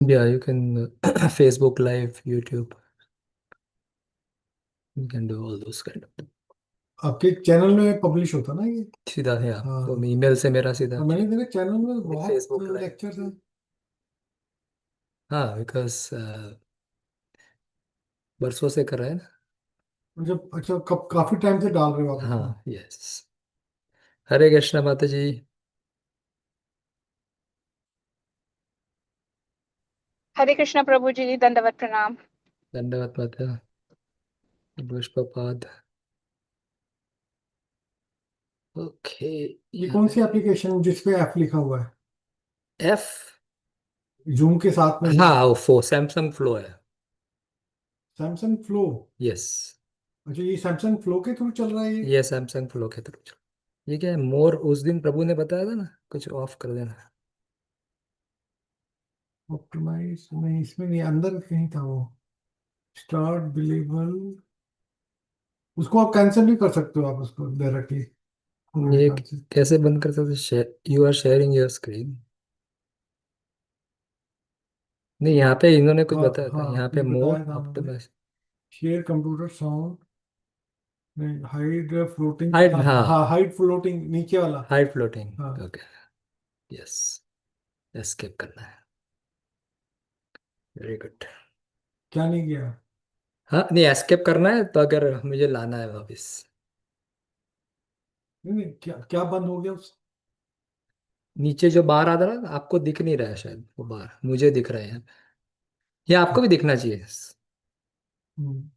Yeah, you can Facebook Live, YouTube. You can do all those kind of. आपके channel में publish होता ना ये? सीधा है आप तो हाँ। ईमेल से मेरा सीधा और मैंने देखा चैनल में विद बहुत फेसबुक लाइव। लेक्चर्स हैं। हाँ, बिकॉज बरसों से कर रहे हैं ना। मतलब अच्छा, कब काफी टाइम से डाल रहे हो आप उसमें? हाँ, यस। हरे कृष्णा माता जी। हरे कृष्णा प्रभु जी, दंडवत प्रणाम। दंडवत माता। पुष्पपाद। ओके। ये यहाँ कौन पे सी एप्लीकेशन जिसपे ऐप लिखा हुआ है? एफ। जूम के साथ में? हाँ, वो सैमसंग फ्लो है। Samsung flow? यस। अच्छा, ये सैमसंग फ्लो के थ्रू चल रहा है ये? ये सैमसंग फ्लो के थ्रू। ये क्या है, मोर उस दिन प्रभु ने बताया था ना, कुछ ऑफ कर देना। ऑप्टिमाइज नहीं, इसमें नहीं, अंदर कहीं था वो। स्टार्ट बिलीबल, उसको आप कैंसिल भी कर सकते हो आप उसको डायरेक्टली मेरे ये ख्याल से। कैसे बंद कर सकते? You are sharing your screen. नहीं, यहाँ पे इन्होंने कुछ हाँ बताया था, हाँ, यहाँ पे ये मोर बताया था उन्होंने। Optimize. Share computer sound, hide floating, hide, हाँ हाँ। हाँ, हाइड फ्लोटिंग नीचे वाला। हाइड फ्लोटिंग, हाँ। ओके। यस। एस्केप करना है। Very good. क्या नहीं किया? हाँ, नहीं, एस्केप करना है तो अगर मुझे लाना है वापस। नहीं नहीं, क्या क्या बंद हो गया उस? नीचे जो बार आ रहा है आपको दिख नहीं रहा है शायद, वो बार मुझे दिख रहा है यहाँ पे। ये आपको भी दिखना चाहिए। Hmm,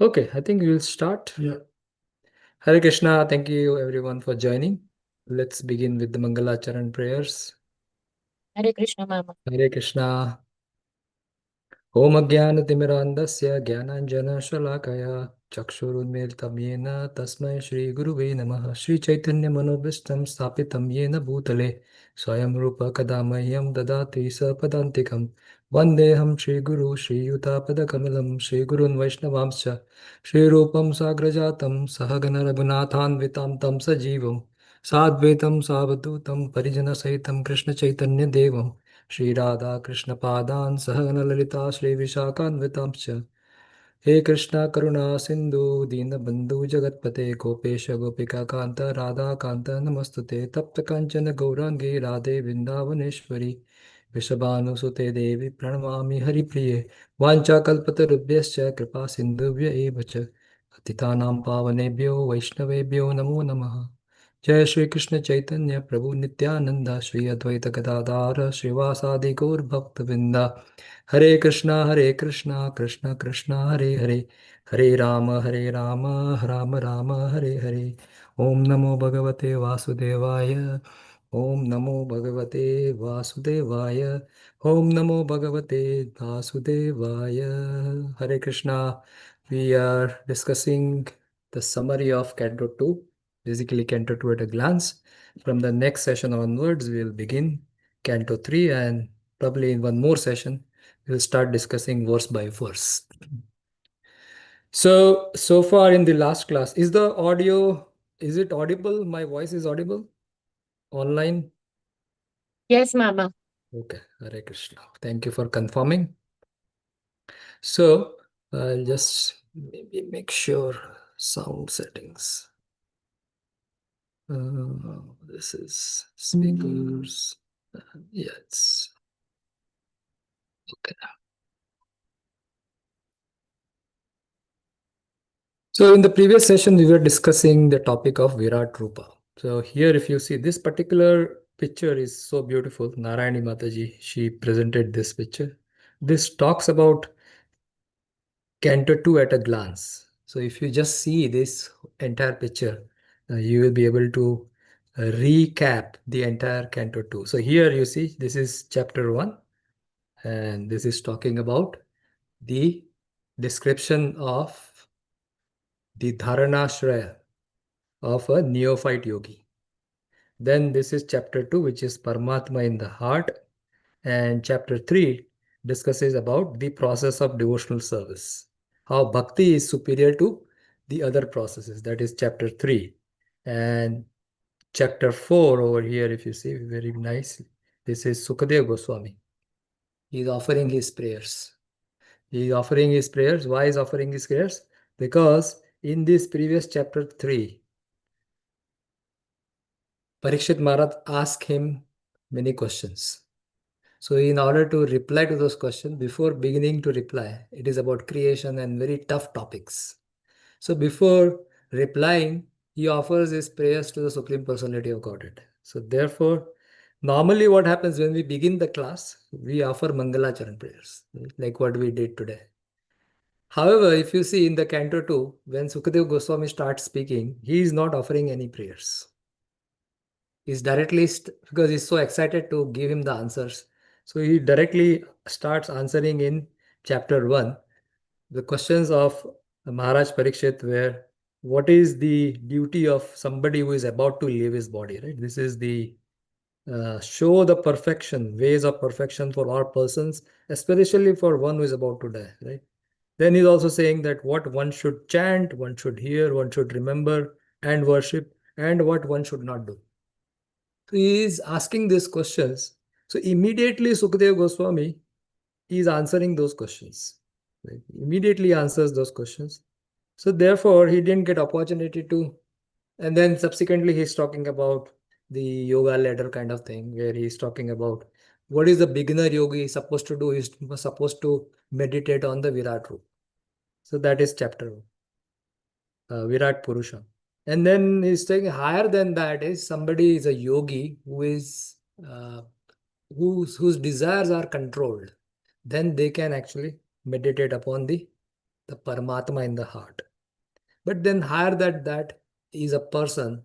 okay, I think we will start. या Hare Krishna, thank you everyone for joining. Let's begin with the Mangalacharan prayers. Hare Krishna mama. Hare Krishna. Om Ajnanatimirandasya Jnananjana Chakshurunmilitam Yena Tasmai Shri Guruve Namaha Shri Chaitanya Manobhishtam Sthapitam Yena Bhutale Swayam Rupa Kadamahyam Dadati Sapadantikam Vandeham Shri Guru Shri Yutapada Kamalam Shri Gurun Vaishnavamscha Shri Rupam Sagrajatam Sahagana Raghunathan Vitam Tam Sajivam Sadvetam Savadutam Parijana Sahitam Krishna Chaitanya Devam Shri Radha Krishna Padan Sahagana Lalita Shri Vishakhanvitamscha हे कृष्णा करुणा सिंधु दीनबंधु जगतपते गोपेश गोपिका कांत राधा कांत नमस्तुते तप्त कांचन गौरांगी राधे वृंदावनेश्वरी वृषभानुसुते देवी प्रणमामि हरिप्रिये वाञ्छाकल्पतरुभ्यश्च कृपा सिन्धुभ्य एव च पतितानां पावनेभ्यो वैष्णवेभ्यो नमो नमः। जय श्री कृष्ण चैतन्य प्रभु नित्यानंद श्री अद्वैत गदाधार श्रीवासादि गौर भक्तवृंदा हरे कृष्णा कृष्ण कृष्ण हरे हरे हरे राम राम राम हरे हरे। ओम नमो भगवते वासुदेवाय। ओम नमो भगवते वासुदेवाय। ओम नमो भगवते वासुदेवाय। हरे Krishna. We are discussing the summary of Canto 2, basically Canto 2 at a glance. From the next session onwards, we will begin Canto 3, and probably in one more session, we'll start discussing verse by verse. So far in the last class, is it audible? My voice is audible online? Yes mama. Okay, Hare Krishna. Thank you for confirming. So I'll just maybe make sure sound settings. This is speakers. Yeah, it's okay. So in the previous session, we were discussing the topic of Virat Rupa. So here, if you see this particular picture is so beautiful. Narayani Mataji, she presented this picture. This talks about Canto 2 at a glance. So if you just see this entire picture, you will be able to recap the entire Canto 2. So here you see this is chapter 1, and this is talking about the description of the Dharanashraya of a neophyte yogi. Then this is chapter 2, which is Paramatma in the heart, and chapter 3 discusses about the process of devotional service, how bhakti is superior to the other processes. That is chapter 3. And chapter 4 over here, if you see very nice, this is Sukadev Goswami. He is offering his prayers. He is offering his prayers. Why is offering his prayers? Because in this previous chapter 3, Parikshit Maharaj asked him many questions. So in order to reply to those questions, before beginning to reply, it is about creation and very tough topics. So before replying, he offers his prayers to the Supreme Personality of Godhead. So therefore, normally what happens when we begin the class, we offer Mangalacharan prayers, like what we did today. However, if you see in the Canto 2, when Sukadeva Goswami starts speaking, he is not offering any prayers. He's directly, because he's so excited to give him the answers. So he directly starts answering in chapter 1. The questions of Maharaj Parikshit were, what is the duty of somebody who is about to leave his body, right? This is the show the perfection, ways of perfection for all persons, especially for one who is about to die, right? Then he's also saying that what one should chant, one should hear, one should remember and worship, and what one should not do. So he is asking these questions. So immediately Sukadeva Goswami is answering those questions. Right? Immediately answers those questions. So therefore, he didn't get opportunity to. And then subsequently, he's talking about the yoga ladder kind of thing, where he's talking about what is the beginner yogi supposed to do. He's supposed to meditate on the Virat Roop. So that is chapter Virat Purusha. And then he's saying higher than that is somebody is a yogi who is whose desires are controlled. Then they can actually meditate upon the Paramatma in the heart. But then higher than that is a person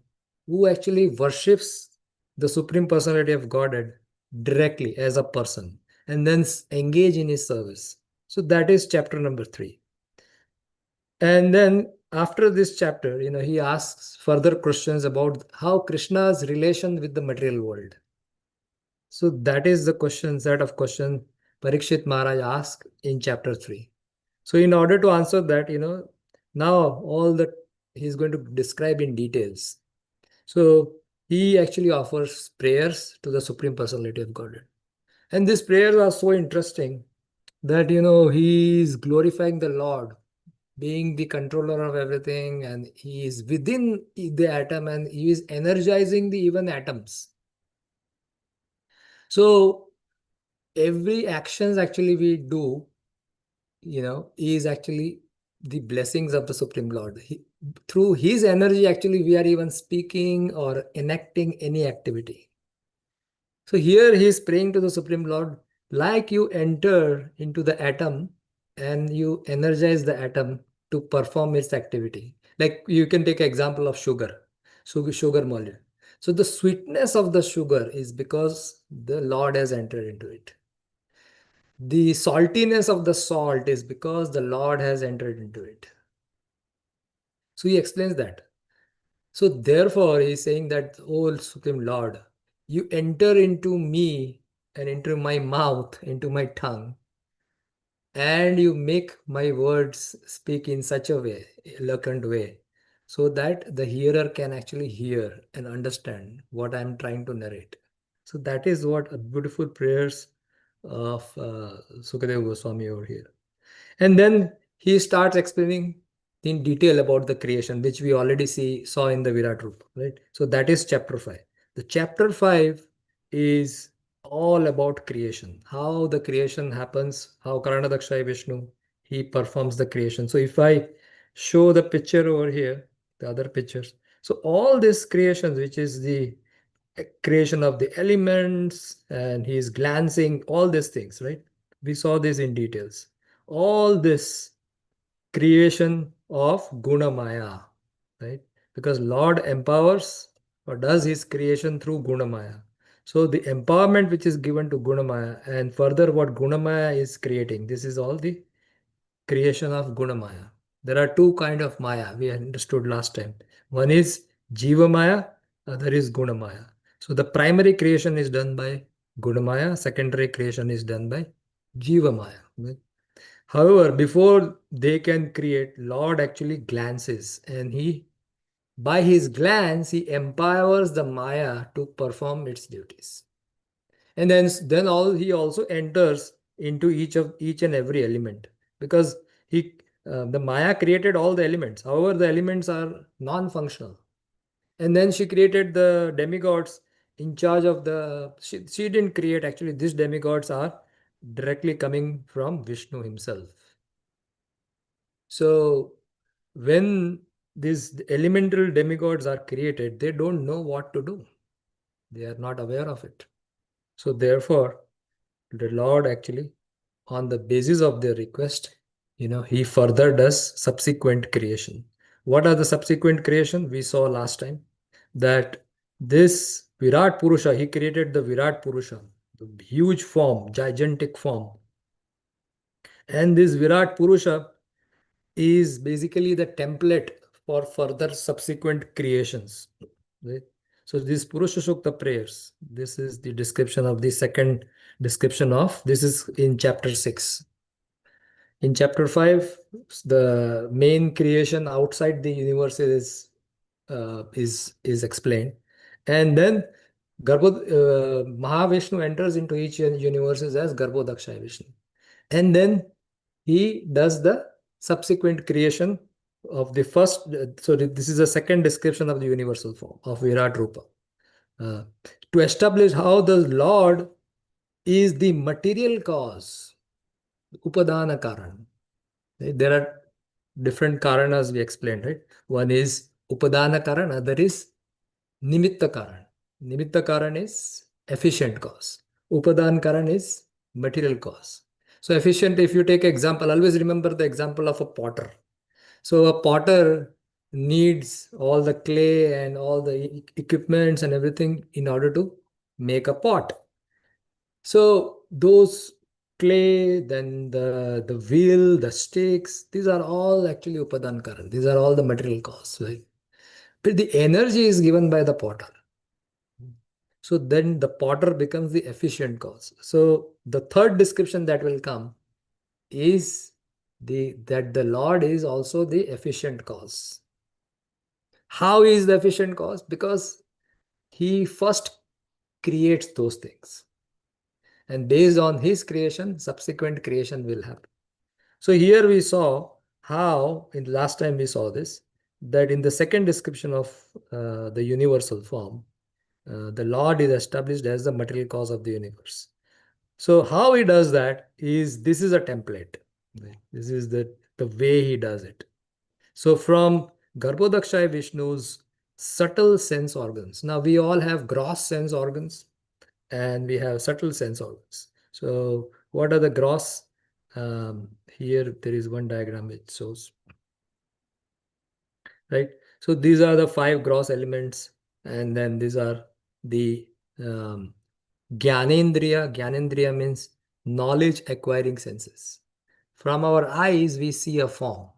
who actually worships the Supreme Personality of Godhead directly as a person and then engage in his service. So that is chapter number 3. And then after this chapter, he asks further questions about how Krishna's relation with the material world. So that is the set of questions Parikshit Maharaj asked in chapter 3. So in order to answer that, now all that he's going to describe in details. So he actually offers prayers to the Supreme Personality of Godhead. And these prayers are so interesting that, he is glorifying the Lord, being the controller of everything, and he is within the atom and he is energizing the even atoms. So every actions actually we do, is actually the blessings of the Supreme Lord. Through his energy, actually, we are even speaking or enacting any activity. So here he is praying to the Supreme Lord, like you enter into the atom and you energize the atom to perform its activity. Like you can take an example of sugar molecule. So the sweetness of the sugar is because the Lord has entered into it. The saltiness of the salt is because the Lord has entered into it. So he explains that. So therefore, he is saying that, oh Supreme Lord, you enter into me and into my mouth, into my tongue, and you make my words speak in such a way, eloquent way, so that the hearer can actually hear and understand what I'm trying to narrate. So that is what a beautiful prayers of Sukadeva Goswami over here. And then he starts explaining in detail about the creation, which we already saw in the Virat Rupa, right? So that is chapter 5. The chapter 5 is all about creation, how the creation happens, how Karanadakshay Vishnu, he performs the creation. So if I show the picture over here, the other pictures, so all these creations, which is the creation of the elements, and he is glancing, all these things, right? We saw this in details. All this creation of Guna Maya, right? Because Lord empowers or does his creation through Guna Maya. So the empowerment which is given to Guna Maya, and further what Guna Maya is creating, this is all the creation of Guna Maya. There are two kind of Maya we understood last time. One is Jiva Maya, other is Guna Maya. So the primary creation is done by Guna Maya, secondary creation is done by Jiva Maya. Right? However, before they can create, Lord actually glances, and by his glance, he empowers the Maya to perform its duties. And then he also enters into each and every element, because the Maya created all the elements. However, the elements are non-functional. And then she created the demigods in charge of she didn't create, actually. These demigods are directly coming from Vishnu himself. So when these elemental demigods are created, they don't know what to do. They are not aware of it. So therefore, the Lord actually, on the basis of their request, he further does subsequent creation. What are the subsequent creation? We saw last time that this Virat Purusha, he created the Virat Purusha, the huge form, gigantic form. And this Virat Purusha is basically the template for further subsequent creations. Right? So these Purusha Sukta prayers, this is the description of the second description of, this is in chapter 6. In chapter 5, the main creation outside the universe is explained. And then Mahavishnu enters into each universe as Garbhodakshaya Vishnu. And then he does the subsequent creation of the first. So this is the second description of the universal form of Virat Rupa. To establish how the Lord is the material cause, Upadana Karan. Right? There are different karanas we explained, right? One is Upadana Karan, other is Nimitta Karan. Nimitta Karan is efficient cause. Upadan Karan is material cause. So efficient, if you take example, always remember the example of a potter. So a potter needs all the clay and all the equipments and everything in order to make a pot. So those clay, then the wheel, the sticks, these are all actually Upadan Karan. These are all the material cause, right? But the energy is given by the potter. So then the potter becomes the efficient cause. So the third description that will come is that the Lord is also the efficient cause. How is the efficient cause? Because he first creates those things. And based on his creation, subsequent creation will happen. So here we saw how, in the last time we saw this, that in the second description of the universal form, the Lord is established as the material cause of the universe. So how he does that is, this is a template. Right? This is the way he does it. So from Garbhodakshaya Vishnu's subtle sense organs. Now we all have gross sense organs and we have subtle sense organs. So what are the gross? Here there is one diagram which shows. Right. So these are the 5 gross elements, and then these are the Gyanendriya. Gyanendriya means knowledge acquiring senses. From our eyes, we see a form.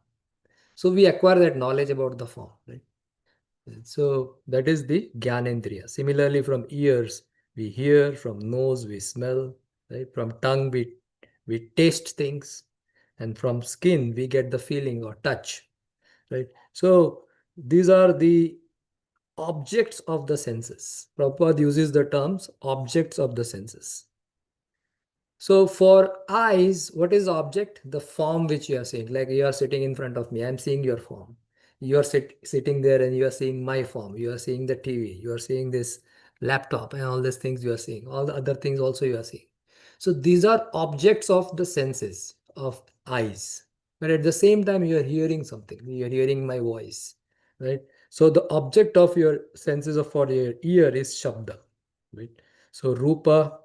So we acquire that knowledge about the form, right? So that is the Gyanendriya. Similarly, from ears, we hear, from nose, we smell, right? From tongue, we taste things, and from skin, we get the feeling or touch, right? So these are the objects of the senses. Prabhupada uses the terms objects of the senses. So for eyes, what is the object? The form which you are seeing. Like you are sitting in front of me, I'm seeing your form. You are sitting there and you are seeing my form. You are seeing the TV. You are seeing this laptop and all these things you are seeing. All the other things also you are seeing. So these are objects of the senses of eyes. But at the same time, you are hearing something. You are hearing my voice, right? So the object of your senses of for your ear is Shabda, right? So Rupa,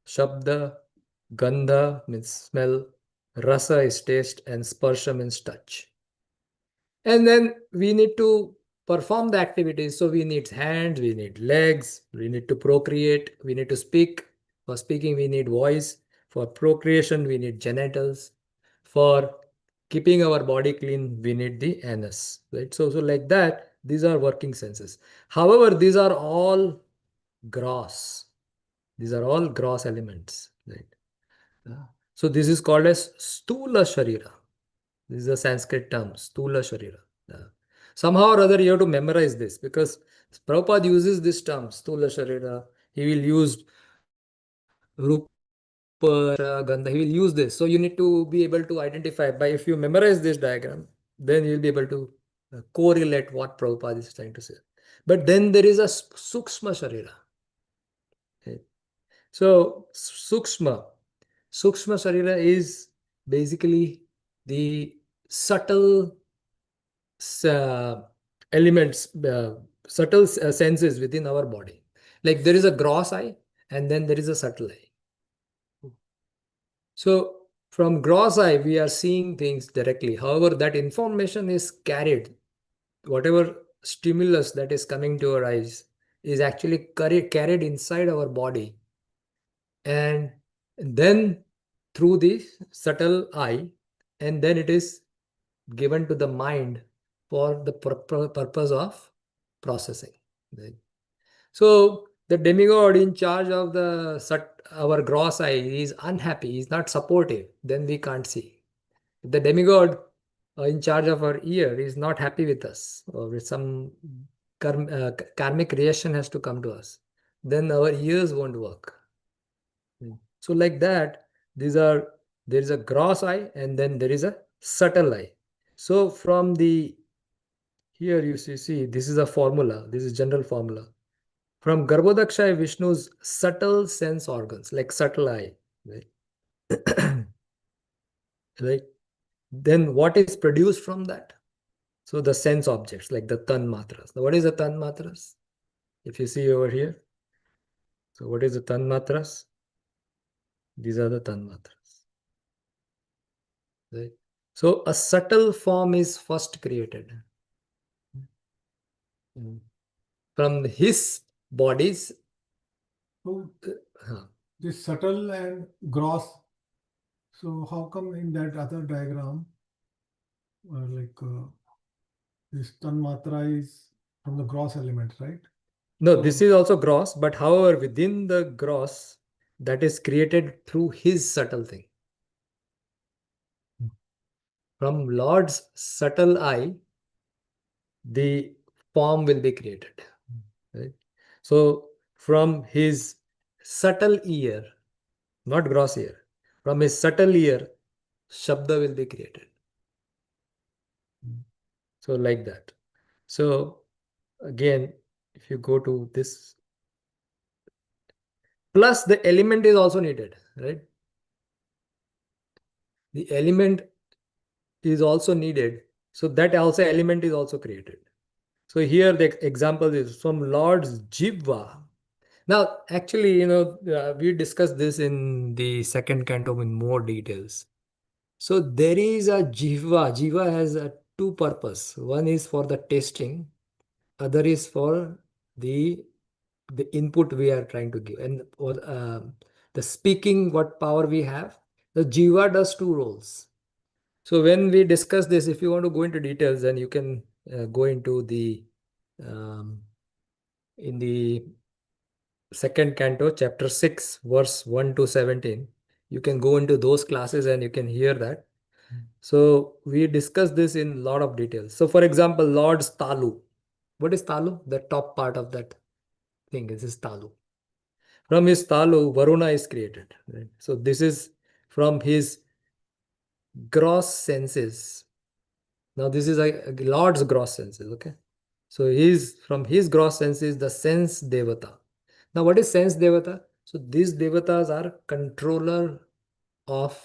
Shabda, Gandha means smell, Rasa is taste, and Sparsha means touch. And then we need to perform the activities. So we need hands, we need legs, we need to procreate, we need to speak. For speaking, we need voice. For procreation, we need genitals. For keeping our body clean, we need the anus. Right? So like that, these are working senses. However, these are all gross. These are all gross elements. Right? So this is called as Stula Sharira. This is a Sanskrit term, Stula Sharira. Somehow or other you have to memorize this, because Prabhupada uses this term, Stula Sharira. He will use Rupa, Gandha. He will use this. So you need to be able to identify by if you memorize this diagram, then you'll be able to correlate what Prabhupada is trying to say. But then there is a Sukshma Sharira. Okay. So Sukshma Sharira is basically the subtle uh, elements, subtle senses within our body. Like there is a gross eye and then there is a subtle eye. So from gross eye, we are seeing things directly. However, that information is carried. Whatever stimulus that is coming to our eyes is actually carried inside our body. And then through the subtle eye, and then it is given to the mind for the purpose of processing. Right? So the demigod in charge of our gross eye is unhappy, is not supportive, then we can't see. If the demigod in charge of our ear is not happy with us, or with some karmic reaction has to come to us, then our ears won't work. So like that, there is a gross eye and then there is a subtle eye. So from the here you see this is a formula, this is general formula. From Garbhodakshay, Vishnu's subtle sense organs, like subtle eye, right? Right? Then what is produced from that? So the sense objects, like the tan matras. Now, what is the tan matras? If you see over here, so what is the tan matras? These are the tan matras. Right? So a subtle form is first created. From his bodies. So Huh. this subtle and gross. So how come in that other diagram, this tanmatra is from the gross element, right? No, So, this is also gross, but however, within the gross, that is created through his subtle thing. From Lord's subtle eye, the form will be created. Right? So from his subtle ear, not gross ear, from his subtle ear, Shabda will be created. So like that. So again, if you go to this, plus the element is also needed, right? The element is also needed. So that also element is also created. So here the example is from Lord's Jivva. Now, actually, we discussed this in the second canto in more details. So there is a Jivva. Jiva has two purpose. One is for the tasting, other is for the input we are trying to give, and the speaking what power we have. The Jiva does two roles. So when we discuss this, if you want to go into details, then you can go into the in the second canto, chapter 6, verse 1 to 17. You can go into those classes and you can hear that. So we discuss this in a lot of details. So for example, Lord's Talu. What is Talu? The top part of that thing. This is Talu. From his Talu, Varuna is created. Right? So this is from his gross senses. Now this is a Lord's gross senses. Okay. So from his gross senses, the sense devata. Now what is sense devata? So these devatas are controller of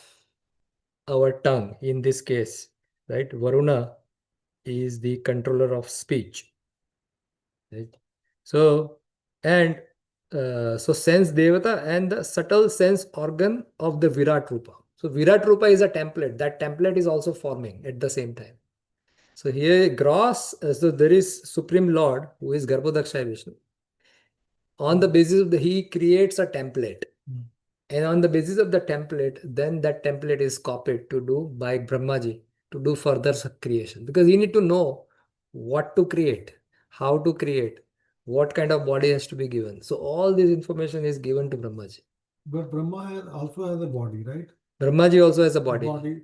our tongue in this case, right? Varuna is the controller of speech, right? So and so sense devata and the subtle sense organ of the Virat Rupa. So Virat Rupa is a template. That template is also forming at the same time. So here gross, so there is Supreme Lord who is Garbhodakshay Vishnu. On the basis of he creates a template. And on the basis of the template, then that template is copied to do by Brahmaji to do further creation. Because you need to know what to create, how to create, what kind of body has to be given. So all this information is given to Brahmaji. but also has a body, right? Brahmaji also has a body. Body.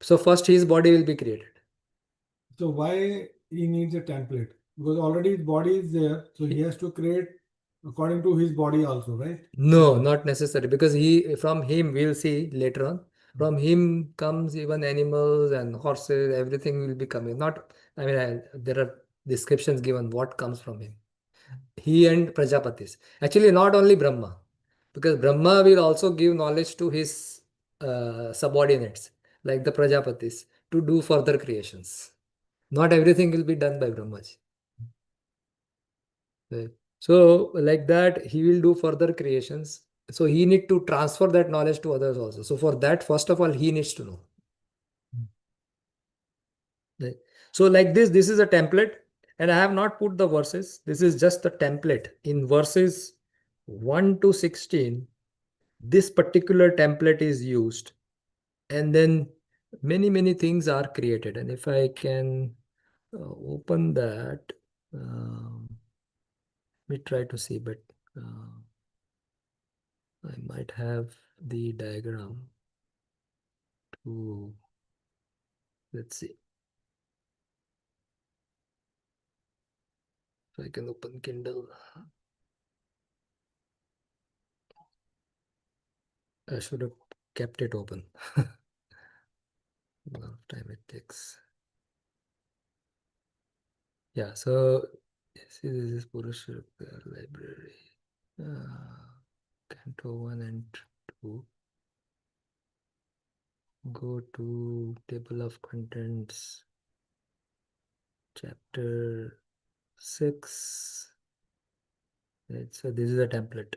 So first his body will be created. So why he needs a template? Because already his body is there, so he has to create according to his body also, right? No, not necessary, because from him, we'll see later on, from him comes even animals and horses, everything will be coming. Not, I mean, there are descriptions given what comes from him. He and Prajapatis. Actually, not only Brahma, because Brahma will also give knowledge to his subordinates, like the Prajapatis, to do further creations. Not everything will be done by Brahmaji. Right. So, like that, he will do further creations. So, he need to transfer that knowledge to others also. So, for that, first of all, he needs to know. Right. So, like this is a template, and I have not put the verses. This is just the template. In verses 1 to 16, this particular template is used, and then many things are created. And if I can open that, we try to see, but I might have the diagram to, let's see. So I can open Kindle. I should have kept it open. A lot of time it takes. Yeah, so see, this is Purusha library. Canto 1 and 2. Go to table of contents, chapter 6. Right, so this is a template.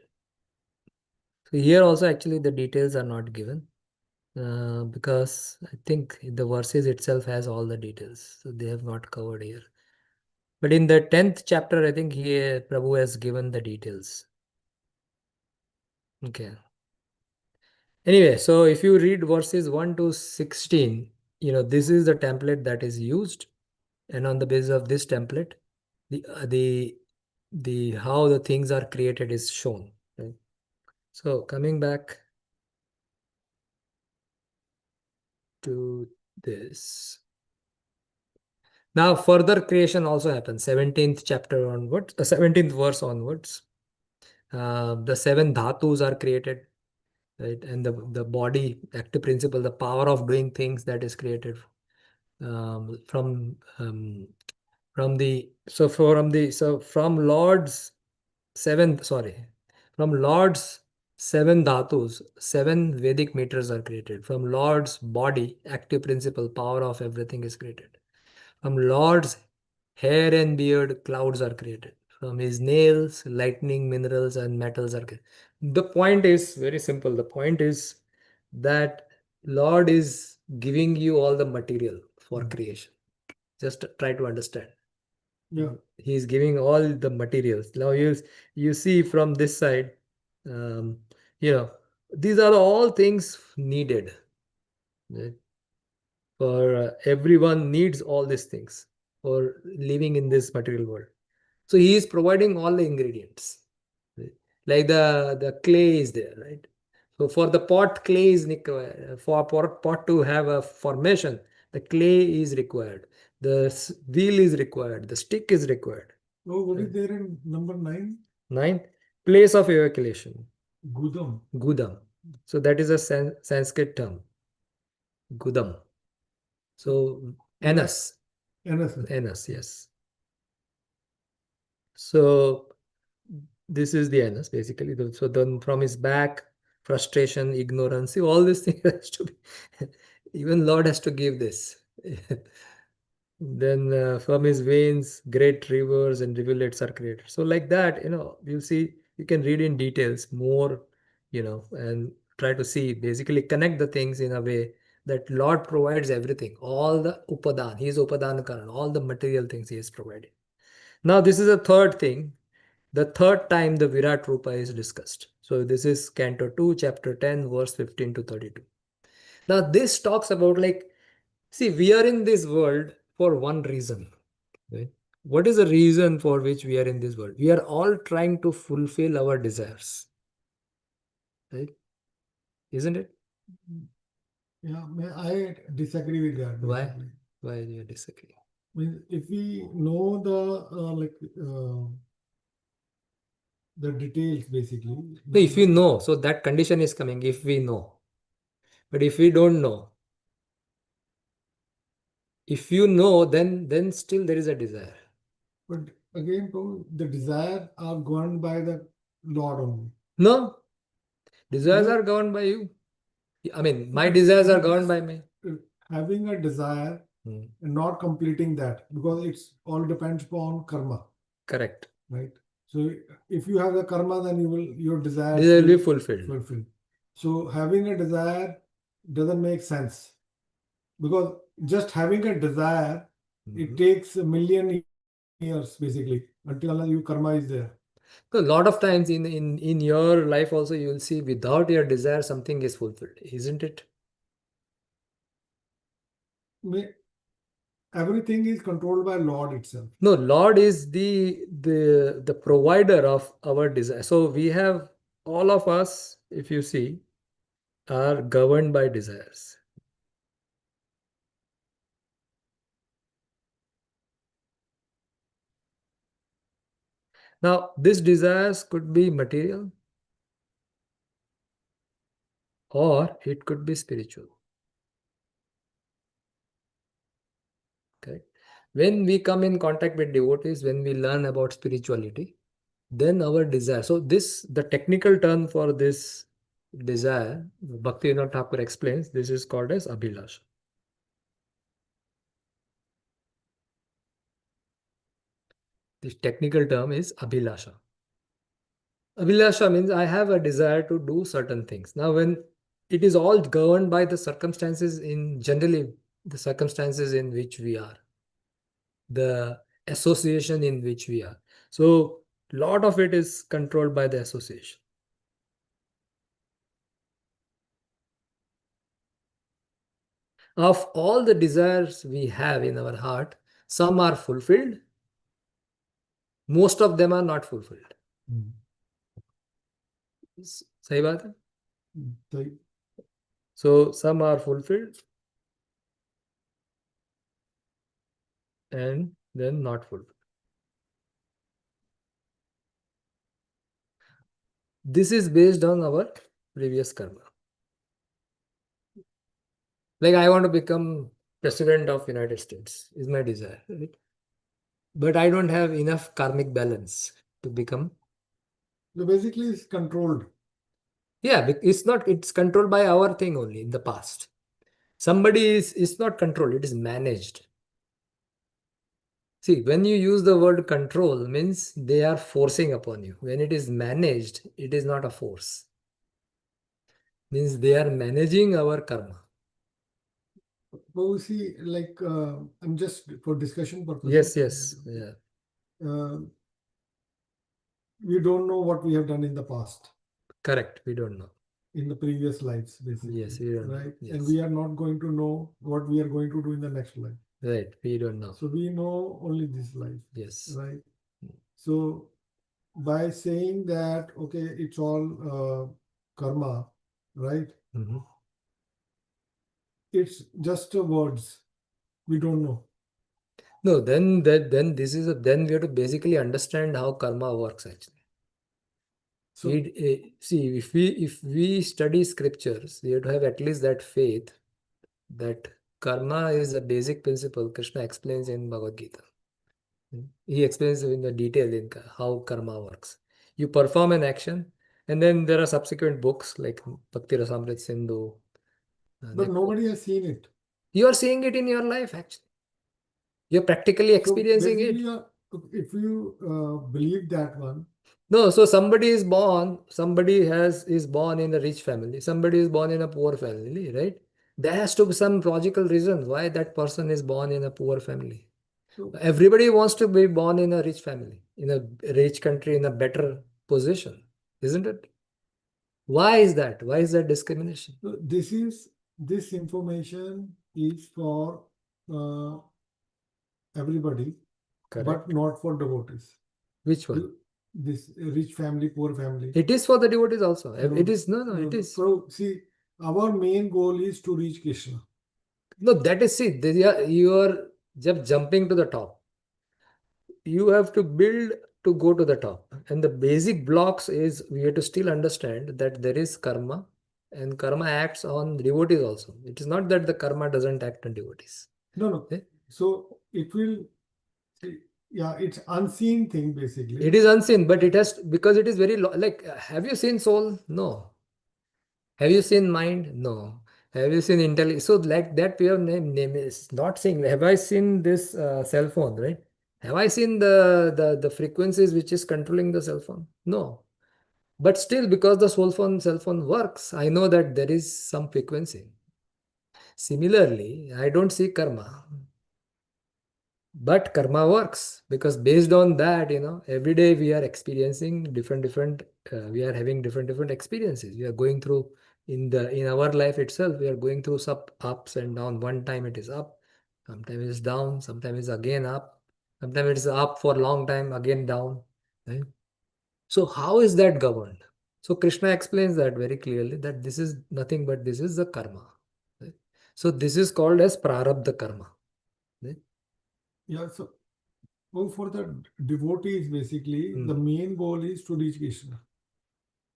So here also actually the details are not given because I think the verses itself has all the details. So they have not covered here. But in the 10th chapter, I think here Prabhu has given the details. Okay. Anyway, so if you read verses 1 to 16, this is the template that is used. And on the basis of this template, the how the things are created is shown. Right? So coming back to this. Now further creation also happens. 17th chapter onwards, 17th verse onwards. The 7 dhatus are created, right? And the body, active principle, the power of doing things that is created from Lord's Lord's 7 dhatus, 7 Vedic meters are created. From Lord's body, active principle, power of everything is created. From Lord's hair and beard, clouds are created. From his nails, lightning, minerals, and metals are created. The point is very simple. The point is that Lord is giving you all the material for creation. Just try to understand. Yeah. He is giving all the materials. Now you see from this side, um, these are all things needed. Right? For everyone needs all these things for living in this material world. So he is providing all the ingredients. Right? Like the clay is there, right? So for the pot, clay is required. For a pot to have a formation, the clay is required. The wheel is required. The stick is required. Oh, what is there in number 9? 9. Place of evacuation. Gudam. Gudam. So that is a Sanskrit term. Gudam. So anus. Anus, yes. So this is the anus basically. So then from his back, frustration, ignorance, see, all these things has to be. Even Lord has to give this. Then from his veins, great rivers and rivulets are created. So like that, you see, you can read in details more, and try to see, basically connect the things in a way that Lord provides everything, all the upadan. He is upadan karan, all the material things he is providing. Now this is a third thing. The third time the Virat Rupa is discussed. So this is Canto 2, Chapter 10, verse 15 to 32. Now this talks about see, we are in this world for one reason. Right? What is the reason for which we are in this world? We are all trying to fulfill our desires. Right? Isn't it? Yeah, I disagree with that. Why? Basically. Why do you disagree? If we know the the details basically. No, if we know, so that condition is coming if we know. But if we don't know, if you know, then still there is a desire. But again, Prabhu, the desire are governed by the Lord only. No, desires No. are governed by you. I mean, my But desires are just governed by me. having a desire Hmm. and not completing that, because it's all depends upon karma, Correct. right? So if you have the karma, then your desires Desire will will be fulfilled. fulfill. So having a desire doesn't make sense, because just having a desire, it Mhm. takes a million years basically until unless your karma is there. So a lot of times in your life also you will see without your desire something is fulfilled, isn't it? Everything is controlled by Lord itself. No, Lord is the provider of our desire. So we have all of us, if you see, are governed by desires. Now, these desires could be material or it could be spiritual. Okay. When we come in contact with devotees, when we learn about spirituality, then our desire. So the technical term for this desire, Bhaktivinoda Thakur explains, this is called as abhilasha. This technical term is abhilasha. Abhilasha means I have a desire to do certain things. Now, when it is all governed by the circumstances generally the circumstances in which we are, the association in which we are. So, lot of it is controlled by the association. Of all the desires we have in our heart, some are fulfilled, most of them are not fulfilled. सही बात है? So some are fulfilled and then not fulfilled. This is based on our previous karma. Like I want to become president of United States is my desire, right? But I don't have enough karmic balance to become. So basically, it's controlled. Yeah, it's controlled by our thing only in the past. Somebody is not controlled, it is managed. See, when you use the word control, means they are forcing upon you. When it is managed, it is not a force. Means they are managing our karma. But we see, like, I'm just for discussion Yes, purposes. yeah. We don't know what we have done in the past, Correct. We don't know. in the previous lives, basically. Yes, we don't know. Right? Yes. And we are not going to know what we are going to do in the next life. Right. We don't know. So we know only this life. Yes. Right? So by saying that, okay, it's all karma, right? Mhm. It's just words. We don't know. No, then then we have to basically understand how karma works actually. So See, if we study scriptures, we have to have at least that faith that karma is a basic principle. Krishna explains in Bhagavad Gita. He explains in the detail in how karma works. You perform an action, and then there are subsequent books like Bhakti Rasamrit Sindhu. but nobody has seen it. You are seeing it in your life actually. You're practically So experiencing it. basically, if you believe that one, No, so somebody is born in a rich family, somebody is born in a poor family, right? There has to be some logical reason why that person is born in a poor family. so Everybody wants to be born in a rich family, in a rich country, in a better position, isn't it? Why is that? Why is that discrimination? so this information is for everybody, but Correct. not for devotees. Which one? This rich family, poor family. It is for the devotees also. No, It is no, no, it is. So see, our main goal is to reach Krishna. No, that is see, you are just jumping to the top. You have to build to go to the top. And the basic blocks is we have to still understand that there is karma, and karma acts on devotees also. It is not that the karma doesn't act on devotees. No, no. Okay? So it will, yeah, it's unseen thing basically. It is unseen, but it has, because it is very like, have you seen soul? No. Have you seen mind? No. Have you seen intelligence? So like that we have name is not saying, have I seen this cell phone, right? Have I seen the frequencies which is controlling the cell phone? No. But still, because the cell phone works, I know that there is some frequency. Similarly, I don't see karma. But karma works because based on that, every day we are experiencing different, we are having different experiences. We are going through in our life itself, we are going through some ups and down. One time it is up, sometimes it's down, sometimes it's again up, sometimes it's up for a long time, again down. Right? So how is that governed? So Krishna explains that very clearly that this is nothing but this is the karma. Right? So this is called as prarabdha karma. Right? Yeah, so for the devotees, basically, the main goal is to reach Krishna.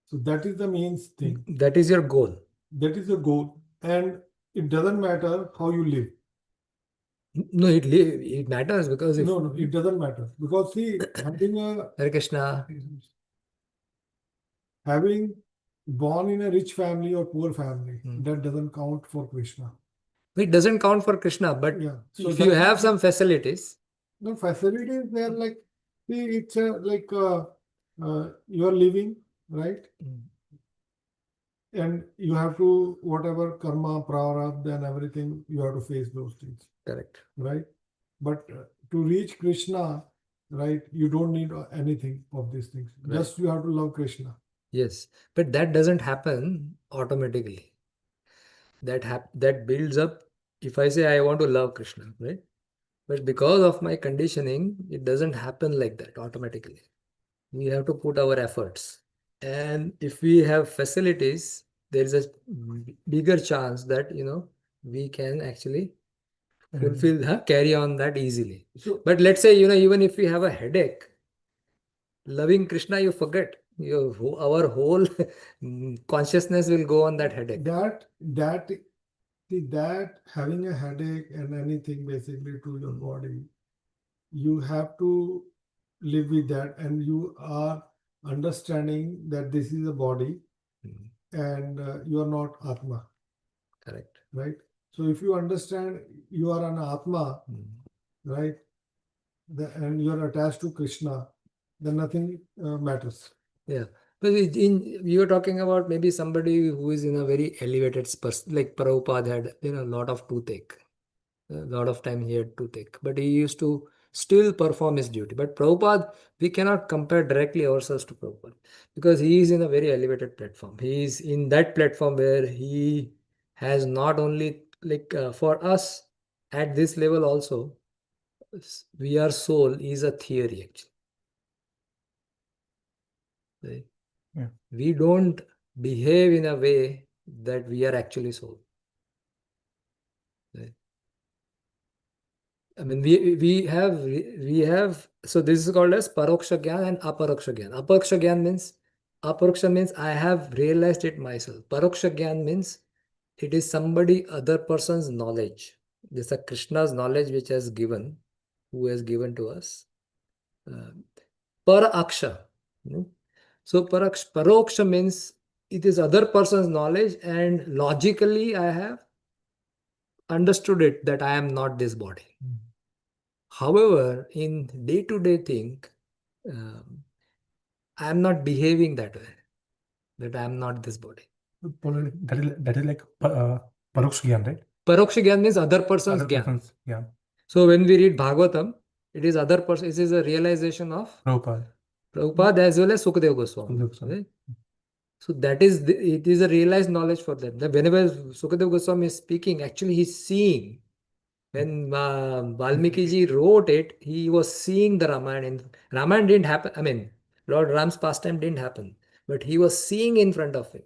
So that is the main thing. That is your goal. That is the goal. And it doesn't matter how you live. No, it matters because if No, it doesn't matter. Because see, Hare Krishna, having born in a rich family or poor family, Hmm. that doesn't count for Krishna. it doesn't count for Krishna, but Yeah. So if you that's have some facilities, the facilities, they're like, see, it's like you are living, right? And you have to, whatever karma, prarabdha, and everything, you have to face those things, correct. right? But to reach Krishna, right, you don't need anything of these things. Right. Just you have to love Krishna. Yes, but that doesn't happen automatically. That builds up. If I say I want to love Krishna, right? But because of my conditioning, it doesn't happen like that automatically. We have to put our efforts. And if we have facilities, there is a bigger chance that we can actually fulfill carry on that easily. So, But let's say even if we have a headache, loving Krishna, you forget our whole consciousness will go on that headache. that having a headache and anything basically to your body, you have to live with that, and you are understanding that this is a body and you are not Atma. Correct. Right? So if you understand you are an Atma, right, and you are attached to Krishna, then nothing matters. Yeah. But you were talking about maybe somebody who is in a very elevated person, like Prabhupada had a lot of toothache. A lot of time he had toothache, but he used to still perform his duty. But Prabhupada, we cannot compare directly ourselves to Prabhupada because he is in a very elevated platform. He is in that platform where he has not only like for us at this level also, we are soul is a theory actually. Right? Yeah. We don't behave in a way that we are actually soul. Right? I mean, we have so this is called as paroksha gyan and aparoksha gyan. Aparoksha means I have realized it myself. Paroksha gyan means it is somebody other person's knowledge. This is a Krishna's knowledge which has given, who has given to us. Paraksha. So paroksha means it is other person's knowledge, and logically I have understood it that I am not this body. However, in day-to-day thing, I am not behaving that way. That I am not this body. That is like Paroksha Gyan, right? Paroksha Gyan means other person's Other Gyan. person's, yeah. So when we read Bhagavatam, it is other person. It is a realization of Prabhupada as well as Sukadeva Goswami. Right? So that is it is a realized knowledge for them. That whenever Sukadeva Goswami is speaking, actually he's seeing. When Valmiki ji wrote it, he was seeing the Ramayana. Ramayana didn't happen. I mean, Lord Ram's pastime didn't happen, but he was seeing in front of him.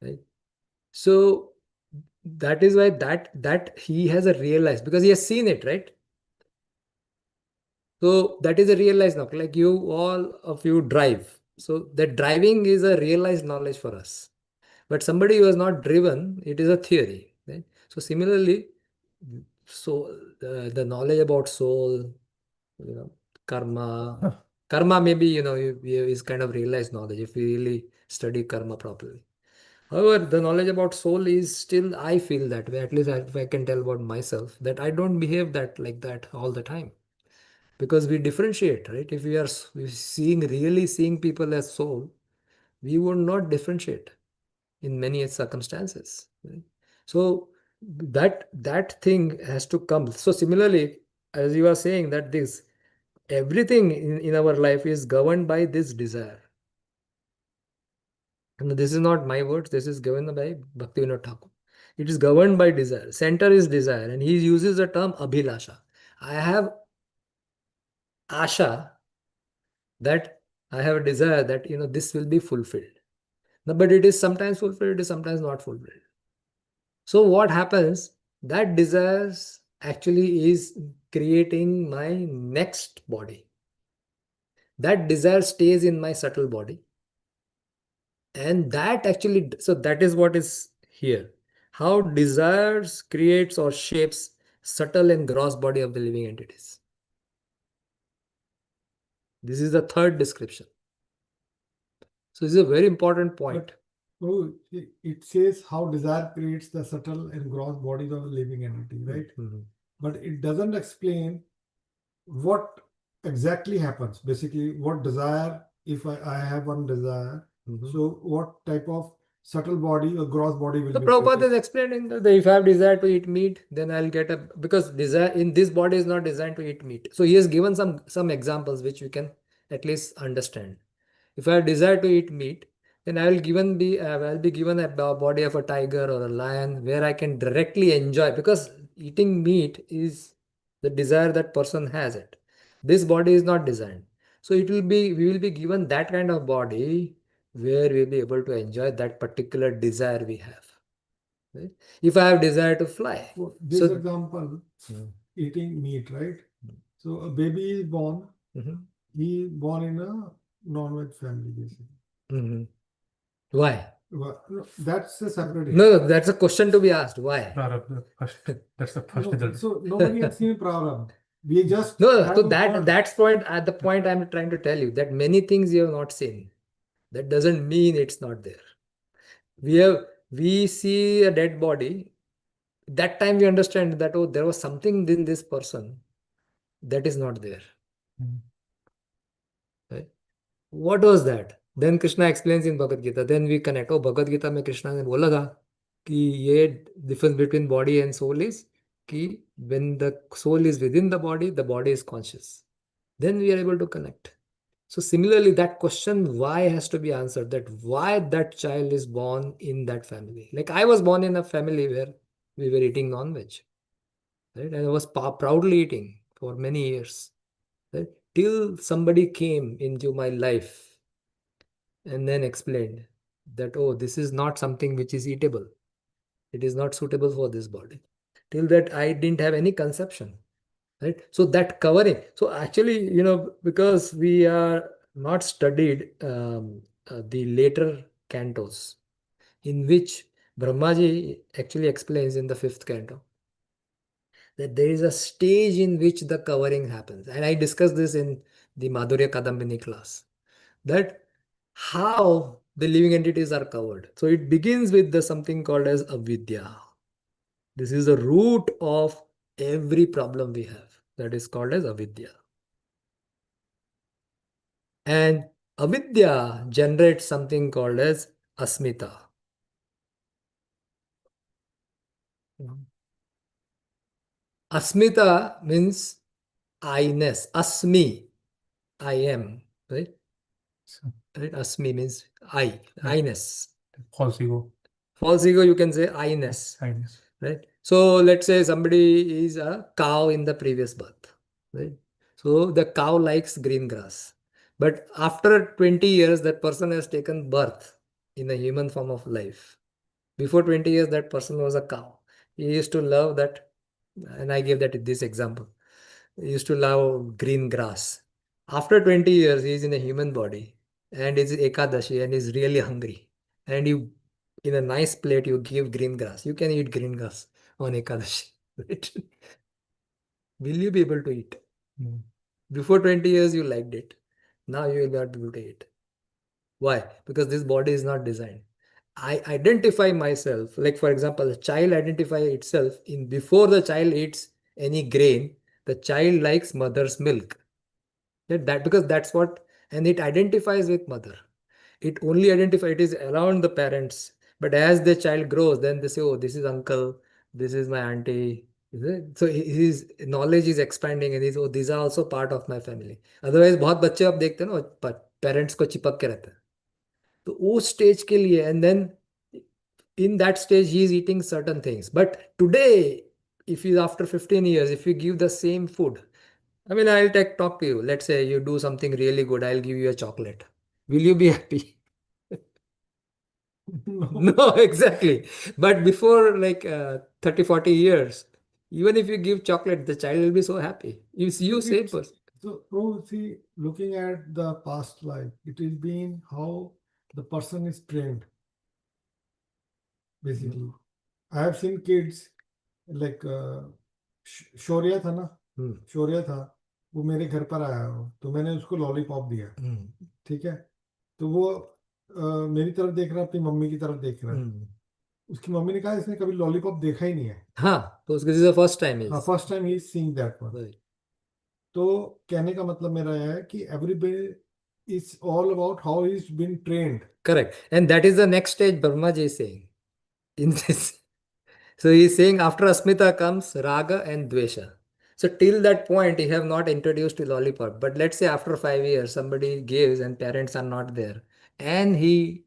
Right? So that is why that he has a realized because he has seen it, right? So that is a realized knowledge. Like you, all of you drive. So that driving is a realized knowledge for us. But somebody who has not driven, it is a theory. Right? So similarly, so the knowledge about soul, you know, karma, karma maybe is kind of realized knowledge if we really study karma properly. However, the knowledge about soul is still, I feel that way, at least if I can tell about myself, that I don't behave that like that all the time. Because we differentiate, right? If we are really seeing people as soul, we would not differentiate in many circumstances. Right? So that thing has to come. So similarly, as you are saying that this everything in our life is governed by this desire. And this is not my words, this is given by Bhaktivinoda Thakur. It is governed by desire. Center is desire, and he uses the term abhilasha. I have asha, that I have a desire that this will be fulfilled. No, but it is sometimes fulfilled, it is sometimes not fulfilled. So what happens? That desires actually is creating my next body. That desire stays in my subtle body. And that actually, so that is what is here. How desires creates or shapes subtle and gross body of the living entities. This is the third description. So this is a very important point. So it says how desire creates the subtle and gross bodies of a living entity, right? But it doesn't explain what exactly happens. Basically, what desire, if I have one desire, so what type of subtle body or gross body will So be Prabhupada created? is explaining that if I have desire to eat meat, then I'll get because desire in this body is not designed to eat meat. So he has given some examples which we can at least understand. If I have desire to eat meat, then I'll be given a body of a tiger or a lion where I can directly enjoy, because eating meat is the desire that person has it. This body is not designed. So we will be given that kind of body where we'll be able to enjoy that particular desire we have. Right? If I have desire to fly. So this So example, Hmm. eating meat, right? So a baby is born, Mhm. he is born in a non-veg family, basically. Mhm. Why? Well, no, that's a separate issue. No, that's a question to be asked. Why? That's the first No, result. so nobody has seen Prarabdha. We just No, have so a word. that's the point I'm trying to tell you, that many things you have not seen. That doesn't mean it's not there. We see a dead body. That time we understand that, oh, there was something in this person that is not there. Right? What was that? Then Krishna explains in Bhagavad Gita. Then we connect. Oh, Bhagavad Gita में कृष्णा ने बोला था कि ये difference between body and soul is कि when the soul is within the body is conscious. Then we are able to connect. So similarly, that question why has to be answered. That why that child is born in that family. Like I was born in a family where we were eating non-veg, right? And I was proudly eating for many years, right? Till somebody came into my life and then explained that, oh, this is not something which is eatable. It is not suitable for this body. Till that, I didn't have any conception, right? So that covering. So actually, because we are not studied the later cantos, in which Brahmaji actually explains in the fifth canto that there is a stage in which the covering happens. And I discussed this in the Madhurya Kadambini class, that how the living entities are covered. So it begins with the something called as avidya. This is the root of every problem we have. That is called as avidya. And avidya generates something called as asmita. Asmita means I-ness. Asmi, I am, right? Right? Asmi means I-ness. False ego. False ego, you can say I-ness. Kindness. Right? So let's say somebody is a cow in the previous birth, right? So the cow likes green grass. But after 20 years, that person has taken birth in a human form of life. Before 20 years, that person was a cow. He used to love that, and I gave that this example, used to love green grass. After 20 years, he's in a human body and it's Ekadashi and he's really hungry. And you, in a nice plate, you give green grass. You can eat green grass on Ekadashi. Right? Will you be able to eat? Hmm. Before 20 years, you liked it. Now you will not be able to eat. Why? Because this body is not designed. I identify myself, like for example, a child identify itself in before the child eats any grain, the child likes mother's milk. That because that's what, and it identifies with mother. It only identifies, it is around the parents. But as the child grows, then they say, oh, this is uncle, this is my auntie. Is it? So his knowledge is expanding and he's, oh, these are also part of my family. Otherwise, बहुत बच्चे आप देखते हैं ना parents को चिपक के रहते हैं. तो उस स्टेज के लिए and then in that stage he is eating certain things. But today, if he's after 15 years, if you give the same food, I mean, I'll talk to you. Let's say you do something really good. I'll give you a chocolate. Will you be happy? No. No, exactly. But before like 30, 40 years, even if you give chocolate, the child will be so happy. You see, you same person. So, Prabhu, see, looking at the past life, it is been how the person is trained, basically. I have seen kids like शौर्य था ना, शौर्य था, वो मेरे घर पर आया हो तो मैंने उसको लॉलीपॉप दिया, ठीक है, तो वो मेरी तरफ देख रहा है, अपनी मम्मी की तरफ देख रहा है. उसकी मम्मी ने कहा इसने कभी लॉलीपॉप देखा ही नहीं है. हाँ, तो उसका फर्स्ट टाइम हाँ, फर्स्ट टाइम ही सीइंग दैट वन. तो कहने का मतलब मेरा यह है कि everybody is all about how is been trained. Correct. And that is the next stage Brahmaji is saying in this. So he is saying after Asmita comes Raga and Dvesha. So till that point, he have not introduced to lollipop. But let's say after 5 years, somebody gives and parents are not there, and he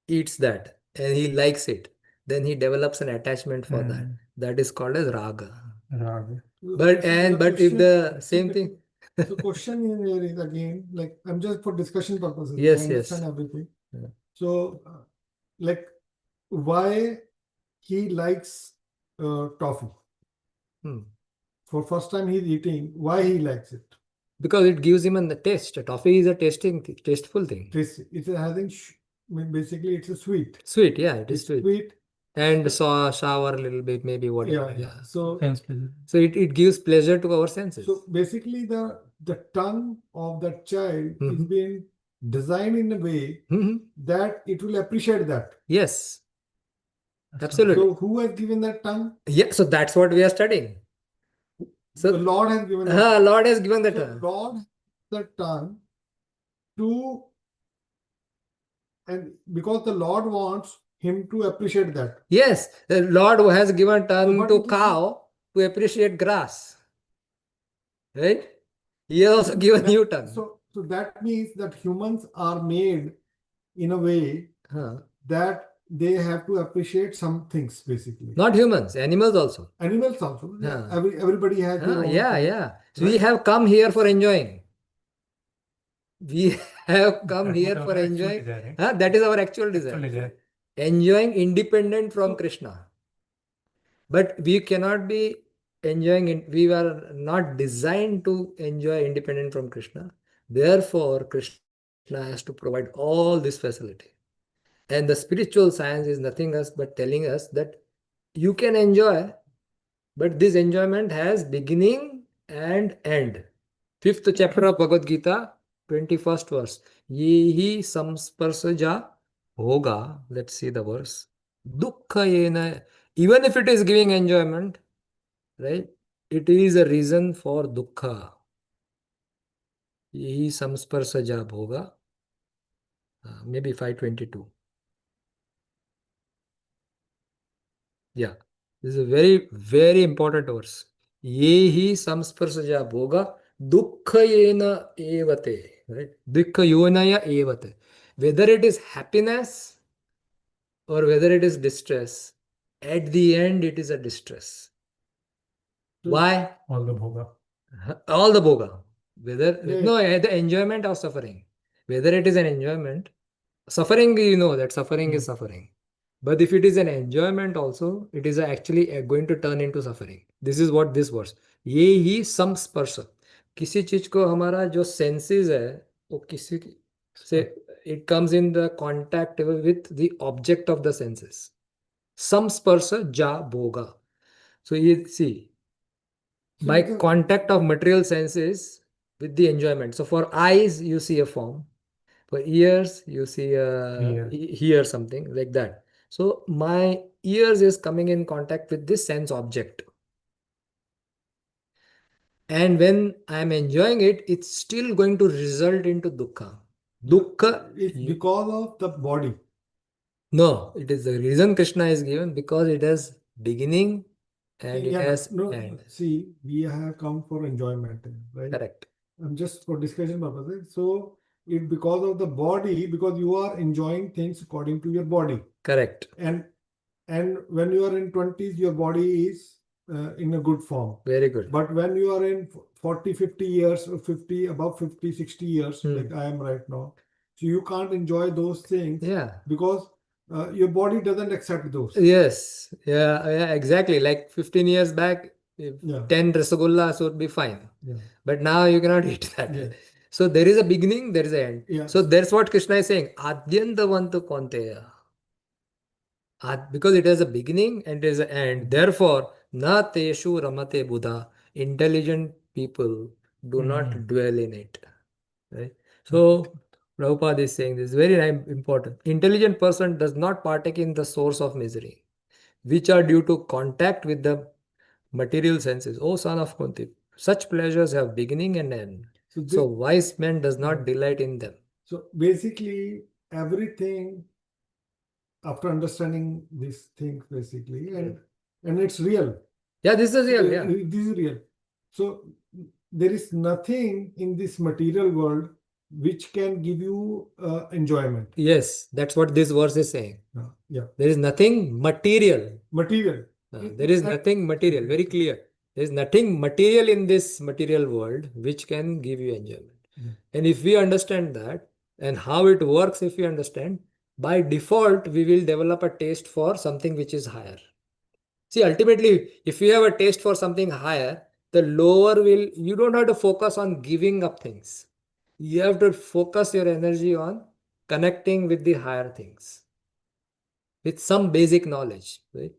eats that and he likes it, then he develops an attachment for that. That is called as Raga. Raga. But if the same thing. So question here is again, like I'm just for discussion purposes. Yes, I understand yes. everything. Yeah. So like why he likes toffee? For first time he's eating, why he likes it? Because it gives him a taste. Toffee is a tasteful thing. It's having basically it's a sweet. Sweet, yeah, it is It's sweet. sweet. And shower a little bit, maybe whatever. Yeah. So it gives pleasure to our senses. So basically the tongue of that child is being designed in a way that it will appreciate that. Yes. Absolutely. So who has given that tongue? Yeah, so that's what we are studying. So the Lord has given that. Lord has given that So tongue. Lord has the tongue to, and because the Lord wants him to appreciate that. Yes, the Lord who has given tongue to cow to appreciate grass. Right? He has also given you tongue. So that means that humans are made in a way that they have to appreciate some things, basically. Not humans, animals also. Animals also. Yeah. Everybody has their own thing. Yeah. So we have come here for enjoying. We have come here for enjoying. That is our actual desire. Enjoying independent from Krishna. But we cannot be enjoying it. We are not designed to enjoy independent from Krishna. Therefore, Krishna has to provide all this facility. And the spiritual science is nothing else but telling us that you can enjoy, but this enjoyment has beginning and end. 5th chapter of Bhagavad Gita, 21st verse. Yehi samsparsaja bhoga. Let's see the verse. Dukkha yena. Even if it is giving enjoyment, right? It is a reason for dukkha. Yehi samsparsaja bhoga. Maybe 522. Yeah, this is a very, very important verse. Yehi samsparsaja bhoga dukkhayena evate. Right? Dukkhayonaya evate. Whether it is happiness or whether it is distress, at the end it is a distress. Why? All the bhoga. All the bhoga. Whether the enjoyment or suffering. Whether it is an enjoyment, suffering, you know that suffering is suffering. But if it is an enjoyment also, it is actually going to turn into suffering. This is what this verse. ये ही संस्पर्श, किसी चीज को हमारा जो senses है वो किसी से it comes in the contact with the object of the senses. संस्पर्श जा भोगा. So you see, So by the- contact of material senses with the enjoyment. So for eyes, you see a form. For ears, you see hear something like that. So my ears is coming in contact with this sense object. And when I'm enjoying it, it's still going to result into dukkha. Dukkha, it's because of the body. no, it is the reason Krishna is given because it has beginning and it Yeah, has no, end. see, we have come for enjoyment, right? Correct. Just for discussion purposes. So it because of the body, because you are enjoying things according to your body. Correct. And when you are in 20s, your body is in a good form. Very good. But when you are in 40, 50 years or 50, above 50, 60 years, like I am right now, so you can't enjoy those things Yeah. because your body doesn't accept those. Yes. Yeah, exactly. Like 15 years back, if Yeah. 10 rasagullas would be fine. Yeah. But now you cannot eat that. Yeah. So there is a beginning, there is an end. Yeah. So that's what Krishna is saying. Adyantavantu konteya. Because it has a beginning and there is an end. Therefore, na teshu ramate buddha. Intelligent people do not dwell in it. Right? So Prabhupada is saying this is very important. Intelligent person does not partake in the source of misery, which are due to contact with the material senses. O son of Kunti, such pleasures have beginning and end. So wise man does not delight in them. So basically, everything after understanding these things, basically, and it's real. Yeah, this is real. Yeah. This is real. So there is nothing in this material world which can give you enjoyment. Yes, that's what this verse is saying. Yeah. There is nothing material. Material. There is nothing material. Very clear. There is nothing material in this material world which can give you enjoyment. And if we understand that and how it works, if we understand, by default, we will develop a taste for something which is higher. See, ultimately, if you have a taste for something higher, the lower will, you don't have to focus on giving up things. You have to focus your energy on connecting with the higher things with some basic knowledge, right?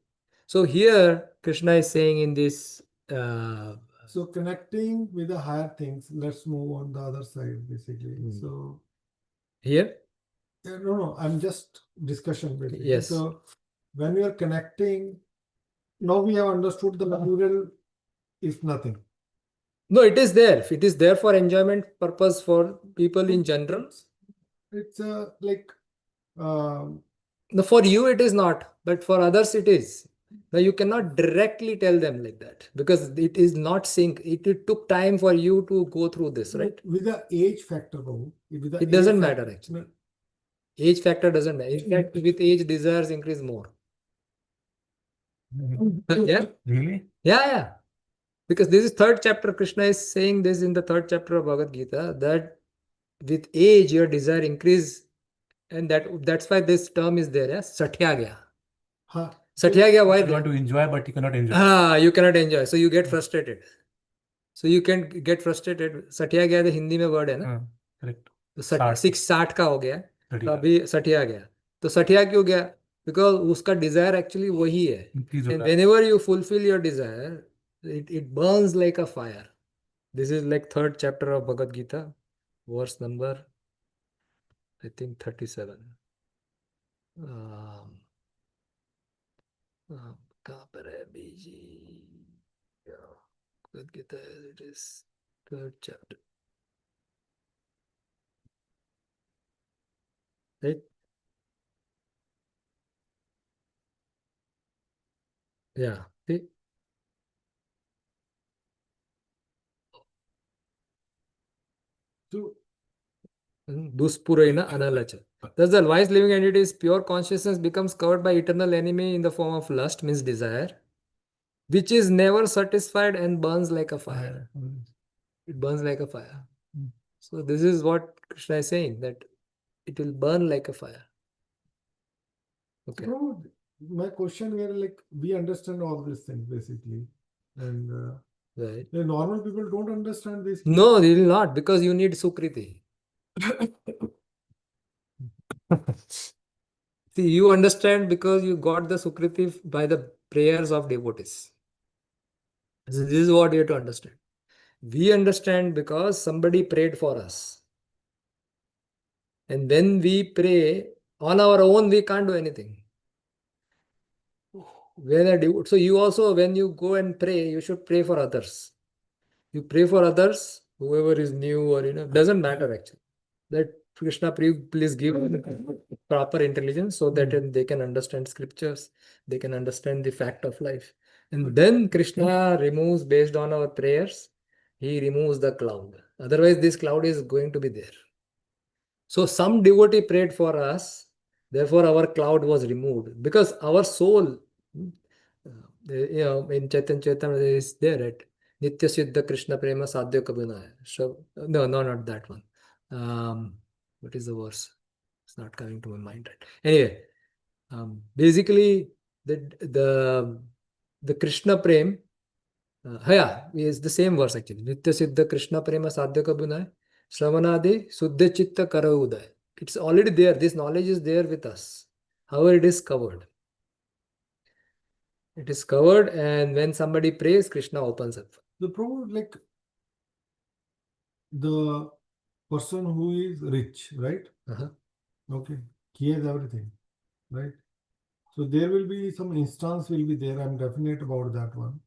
So here, Krishna is saying in this. So connecting with the higher things, let's move on the other side, basically. So here? No, I'm just discussion, basically. Yes. So when we are connecting, now we have understood the material is nothing. No, it is there. It is there for enjoyment purpose for people in general. It's like No, for you it is not, but for others it is. Now you cannot directly tell them like that because it is not sync. It took time for you to go through this, right? with the age factor, with the It doesn't age matter factor, actually. Age factor doesn't matter. In fact, with age, desires increase more. Yeah. Really? Yeah. Because this is third chapter. Krishna is saying this in the third chapter of Bhagavad Gita that with age your desire increase, and that's why this term is there. Yeah, Satya gaya. Satya gaya. Why? You want to enjoy, but you cannot enjoy. You cannot enjoy. So you get frustrated. So you can get frustrated. Satya gaya the Hindi में word है ना? Correct. तो 60 60 का हो गया सठिया। तो अभी सठिया गया तो सठिया क्यों गया बिकॉज उसका डिजायर एक्चुअली वही है and whenever you fulfil your desire it burns like a fire. This is like third chapter of Bhagavad Gita, verse number I think 37. कहाँ पर है बीजी Bhagavad Gita, it is third chapter, right? Yeah. See? Duspurena analacha. Thus, the wise living entity's pure consciousness becomes covered by eternal enemy in the form of lust, means desire, which is never satisfied and burns like a fire. It burns like a fire. So, this is what Krishna is saying, that it will burn like a fire. Okay. No, my question here, like, we understand all these things basically, and Right. the normal people don't understand this. No, they will not, because you need Sukriti. See, you understand because you got the Sukriti by the prayers of devotees. So this is what you have to understand. We understand because somebody prayed for us. And when we pray on our own, we can't do anything. So you also, when you go and pray, you should pray for others. You pray for others, whoever is new or doesn't matter actually. That Krishna, please give proper intelligence so that they can understand scriptures, they can understand the fact of life. And then Krishna removes, based on our prayers, he removes the cloud. Otherwise, this cloud is going to be there. So some devotee prayed for us, therefore our cloud was removed. Because our soul, in Chaitanya is there, right? Nitya Siddha Krishna Prema Sadhya Kabuna. So, no, not that one. What is the verse? It's not coming to my mind, right? Anyway, basically, the Krishna Prem, yeah, is the same verse actually. Nitya Siddha Krishna Prema Sadhya Kabuna. Shravanadi Suddha Chitta Kara Uday. It's already there. This knowledge is there with us. However, it is covered. It is covered, and when somebody prays, Krishna opens up. The problem, like, the person who is rich, right? Uh-huh. Okay, he has everything, right? So there will be some instance will be there. I'm definite about that one.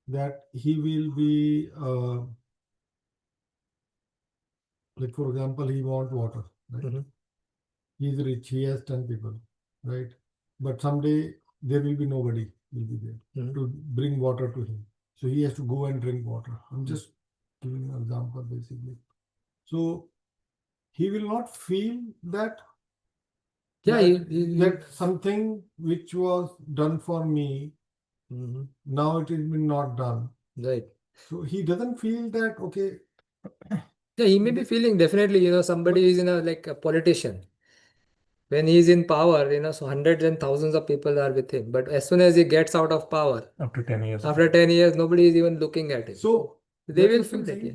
That he will be like, for example, he want water, right? Mm-hmm. He's rich, he has 10 people, right? But someday there will be nobody will be there to bring water to him. So he has to go and drink water. I'm just giving an example basically. So he will not feel that that something which was done for me, now it has been not done. Right. So he doesn't feel that, okay. Yeah, he may be feeling definitely, somebody is like a politician. When he is in power, so hundreds and thousands of people are with him. But as soon as he gets out of power, After 10 years. after 10 years, nobody is even looking at him. So they will feel that. Yeah.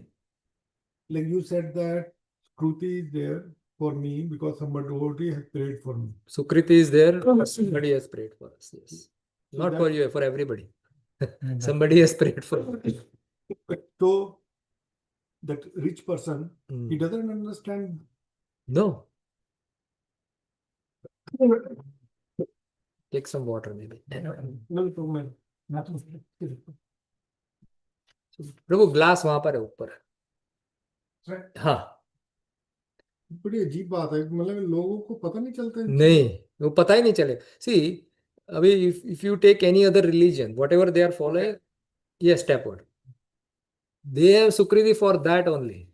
Like you said that Kruti is there for me because somebody already has prayed for me. Sukriti is there, somebody has prayed for us. Yes. So not for you, for everybody. Somebody has prayed for you. So that rich person, he doesn't understand. No. Take some water maybe. No problem. Prabhu glass वहां पर है ऊपर. हाँ. बड़ी अजीब बात है, मतलब लोगों को पता नहीं चलता है. नहीं, वो पता ही नहीं चले. See, अभी if you take any other religion, whatever they are following, yes, step word. They have Sukriti for that only.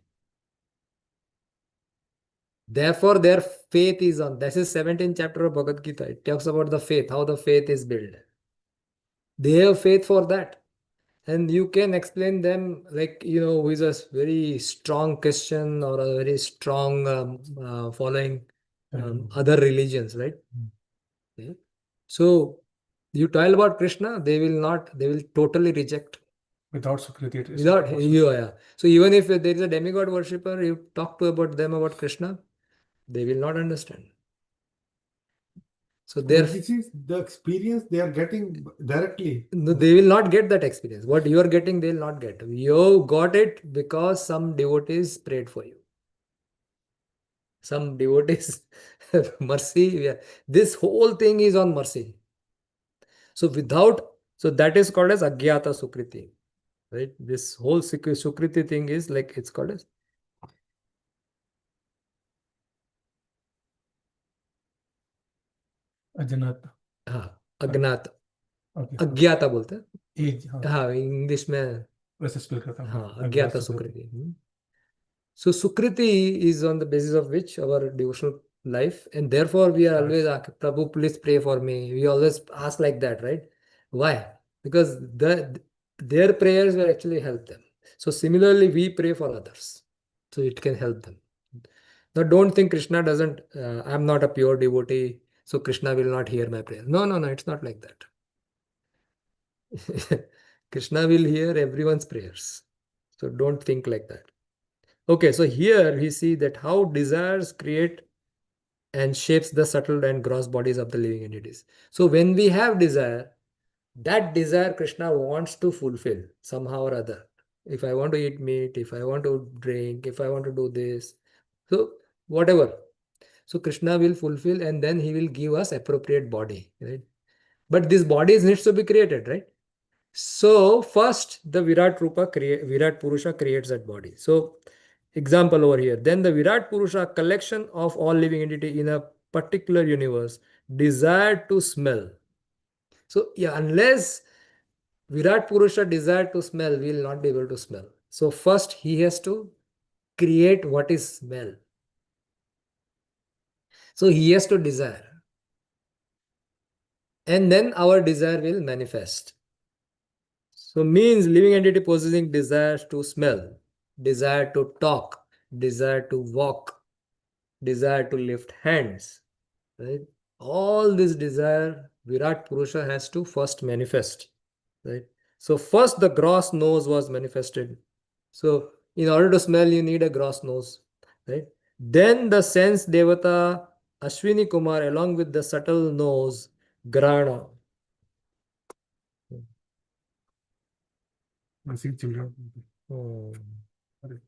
Therefore, their faith is on. This is 17th chapter of Bhagavad Gita. It talks about the faith, how the faith is built. They have faith for that. And you can explain them like, who is a very strong Christian or a very strong following other religions, right? Okay. So, you tell about Krishna, they will totally reject. Without Sukriti, it is. Without, yeah. So, even if there is a demigod worshipper, you talk about them about Krishna, they will not understand. So this is the experience they are getting directly. No, they will not get that experience. What you are getting, they will not get. You got it because some devotees prayed for you. Some devotees, mercy. Yeah. This whole thing is on mercy. So that is called as Agyata Sukriti. Right? This whole Sukriti thing is like, it's called as अज्ञात. हाँ, अज्ञात. Okay. अज्ञाता बोलते हैं. हाँ, English में वैसे spell करता हूँ. हाँ, अज्ञाता सुकृति. So Sukriti is on the basis of which our devotional life, and therefore we are always asking, Prabhu, please pray for me. We always ask like that, right? Why? Because their prayers will actually help them. So similarly, we pray for others, so it can help them. Now, don't think Krishna doesn't. I'm not a pure devotee, so Krishna will not hear my prayer. No, no, no, it's not like that. Krishna will hear everyone's prayers. So don't think like that. Okay, so here we see that how desires create and shapes the subtle and gross bodies of the living entities. So when we have desire, that desire Krishna wants to fulfill somehow or other. If I want to eat meat, if I want to drink, if I want to do this, so whatever. So Krishna will fulfill and then he will give us appropriate body, right? But this body needs to be created, right? So first the Virat Purusha creates that body. So example over here. Then the Virat Purusha, collection of all living entity in a particular universe, desire to smell. So yeah, unless Virat Purusha desire to smell, we will not be able to smell. So first he has to create what is smell. So he has to desire. And then our desire will manifest. So means living entity possessing desire to smell, desire to talk, desire to walk, desire to lift hands, right? All this desire, Virat Purusha has to first manifest, right? So first the gross nose was manifested. So in order to smell, you need a gross nose, right? Then the sense Devata Ashwini Kumar along with the subtle nose, Grana. I see children. Hmm.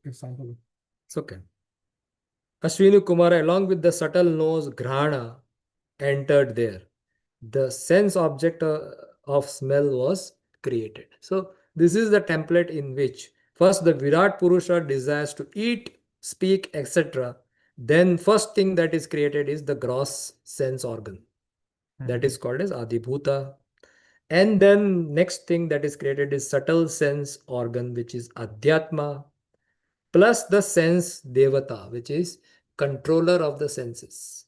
Example. It's okay. Ashwini Kumara, along with the subtle nose Grahana, entered there. The sense object of smell was created. So, this is the template in which first the Virat Purusha desires to eat, speak, etc. Then, first thing that is created is the gross sense organ. That is called as Adibhuta. And then, next thing that is created is subtle sense organ, which is Adhyatma, plus the sense Devata, which is controller of the senses.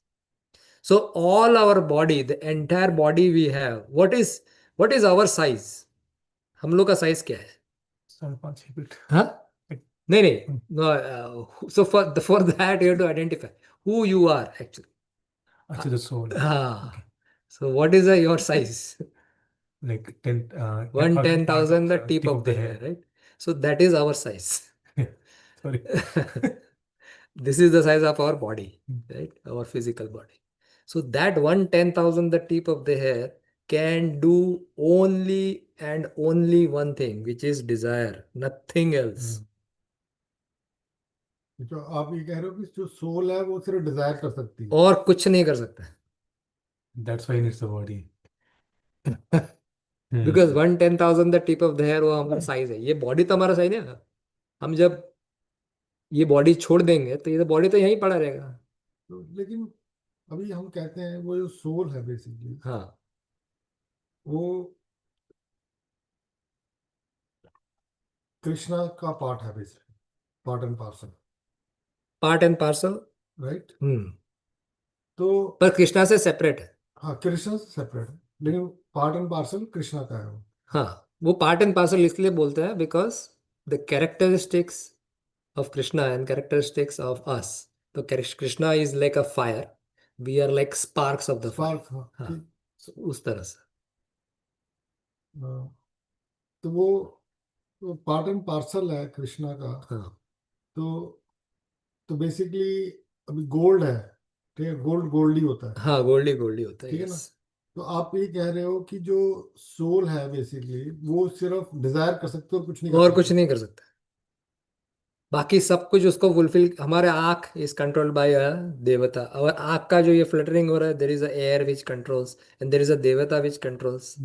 So all our body, the entire body we have, what is our size? हम लोग का size क्या है? 5 feet. हाँ? नहीं नहीं. No, so for that you have to identify who you are actually. Actually, the soul. Okay. So what is your size? Like 10, 1/10,000 the tip of the hair, right? So that is our size. Sorry. This is the size of our body, right? Our physical body. So that 1/10,000 the tip of the hair can do only and only one thing, which is desire, nothing else. तो आप ये कह रहे हो कि जो soul है वो सिर्फ डिजायर कर सकती है और कुछ नहीं कर सकता. That's why it needs the body. Because 1/10,000 the tip of the hair वो हमारा साइज है. ये बॉडी तो हमारा साइज है ना. हम जब ये बॉडी छोड़ देंगे तो ये बॉडी तो यहीं पड़ा रहेगा. तो लेकिन अभी हम कहते हैं वो जो सोल है बेसिकली हाँ, वो कृष्णा का पार्ट है basically part and parcel part and parcel. Right तो पर कृष्णा से सेपरेट है. हाँ कृष्णा से सेपरेट है लेकिन पार्ट एंड पार्सल कृष्णा का है वो हाँ, वो पार्ट एंड पार्सल इसलिए बोलते हैं because the characteristics of Krishna and characteristics of us. So Krishna is like a fire. We are like sparks of the fire. Spark हाँ हाँ, so उस तरह से. तो वो पार्ट एंड पार्सल है कृष्णा का हाँ, तो बेसिकली अभी गोल्ड है ठीक है गोल्ड ही होता है हाँ, गोल्डी होता है. ठीक है ना yes. तो आप ये कह रहे हो कि जो सोल है बेसिकली वो सिर्फ डिजायर कर सकते हो और कुछ नहीं और कर कुछ सकते नहीं कर सकता. बाकी सब कुछ उसको फुलफिल. हमारे आंख इज कंट्रोल्ड बाय अ देवता. और आंख का जो ये फ्लटरिंग हो रहा है, there is a air which controls and there is a देवता विच कंट्रोल्स.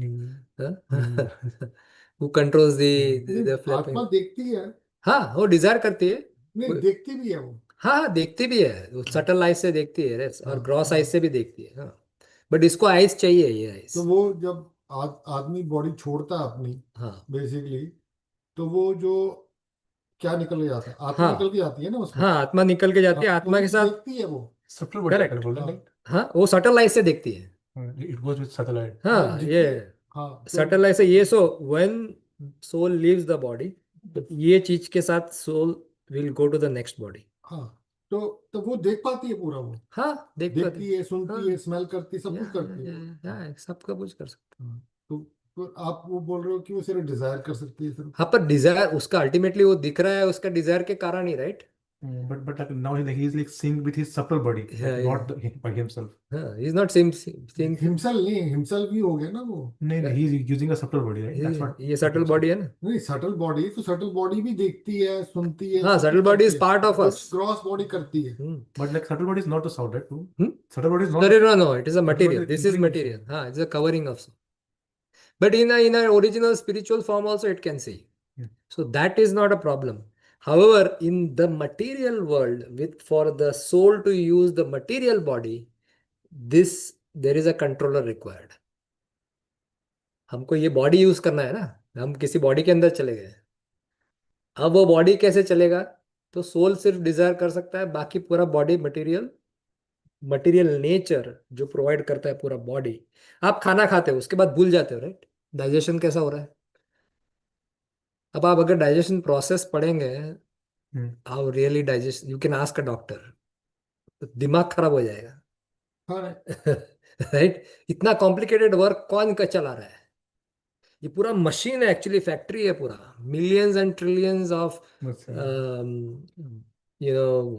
हु कंट्रोल्स लेकिन द फ्लैपिंग. आत्मा देखती है हाँ, वो डिजायर करती है. नहीं देखती भी है वो हाँ हाँ, देखती भी है. वो सटल आइज से देखती है और हाँ, ग्रॉस आइज से भी देखती है. हाँ, बट इसको आइज चाहिए, ये आइज. तो वो जब आदमी बॉडी छोड़ता है अपनी हाँ बेसिकली तो वो जो क्या निकल के जाता है आत्मा हाँ निकल के जाती है ना उसमें हाँ, आत्मा निकल के जाती है. हाँ, आत्मा तो के साथ देखती है वो Subtle body Correct. बोल रहे हैं, हाँ, right? हाँ, वो सटल आइज से देखती है. It goes with satellite. हाँ, जितनी- ये हाँ सटल आइज से ये. So when soul leaves the body, तो ये चीज के साथ soul will go to the next body. हाँ तो वो देख पाती है पूरा, वो हाँ, देख पाते देखती है, सुनती है, हाँ, स्मेल करती है, सब या कुछ करती है। सबका कुछ कर सकते हैं। तो, तो आप वो बोल रहे हो कि वो सिर्फ डिजायर कर सकती है सिर्फ? हाँ, पर डिजायर उसका अल्टीमेटली वो दिख रहा है उसका डिजायर के कारण ही, right? But like now he is like seeing with his subtle body, like not by himself. हाँ, is not same thing. Himself नहीं, हिमसेल भी हो गया ना वो। No, he is using a subtle body, right? That's what ये subtle I'm saying. Body है ना। नहीं, सटल बॉडी तो सटल बॉडी भी देखती है, सुनती है, हाँ, सब सटल कुछ बॉडी करती इज है, पार्ट ऑफ कुछ अस। क्रॉस बॉडी करती है। But like subtle body is not the sound, right? Too. Hmm? Subtle body is not. Sorry, no, it is a Subtle body material. is This is including the material. sound. हाँ, it's a covering of soul. But in a original spiritual form also it can see. Yeah. So that is not a problem. However, in the material world, with for the soul to use the material body, this there is a controller required. हमको ये body use करना है ना, हम किसी body के अंदर चले गए, अब वो बॉडी कैसे चलेगा? तो सोल सिर्फ डिजायर कर सकता है, बाकी पूरा बॉडी मटेरियल, मटेरियल नेचर जो प्रोवाइड करता है पूरा बॉडी। आप खाना खाते हो उसके बाद भूल जाते हो, राइट? डाइजेशन कैसा हो रहा है? अब आप अगर डाइजेशन प्रोसेस पढ़ेंगे, Hmm. How really digest, you can ask a doctor, दिमाग खराब हो जाएगा। हाँ, राइट? इतना कॉम्प्लिकेटेड वर्क कौन का चला रहा है? ये पूरा मशीन है, एक्चुअली फैक्ट्री है पूरा, millions and trillions of Let's see.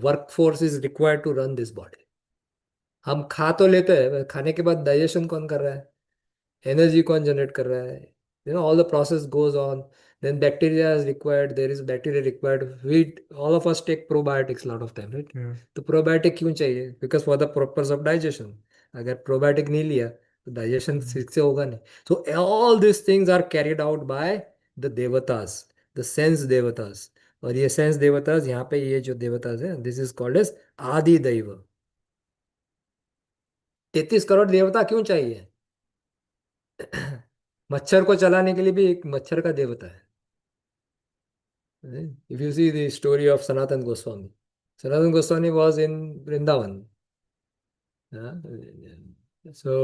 Work force is required to run this body. हम खा तो लेते हैं, खाने के बाद डाइजेशन कौन कर रहा है? एनर्जी कौन जनरेट कर रहा है? All the process goes on, then bacteria is required, there is bacteria required, we all of us take probiotics lot of time, right? Yeah. तो प्रोबायोटिक क्यों चाहिए? Because for the purpose of digestion. अगर probiotic नहीं लिया तो digestion ठीक से होगा नहीं। So all this things are carried out by the देवतास, द सेंस देवतास। और ये सेंस देवतास, यहाँ पे ये जो देवतास है, दिस इज कॉल्ड एज आदि दैव। 33 करोड़ देवता क्यों चाहिए? मच्छर को चलाने के लिए भी एक मच्छर का देवता है। If you see the story of Sanatan Goswami was in Vrindavan. So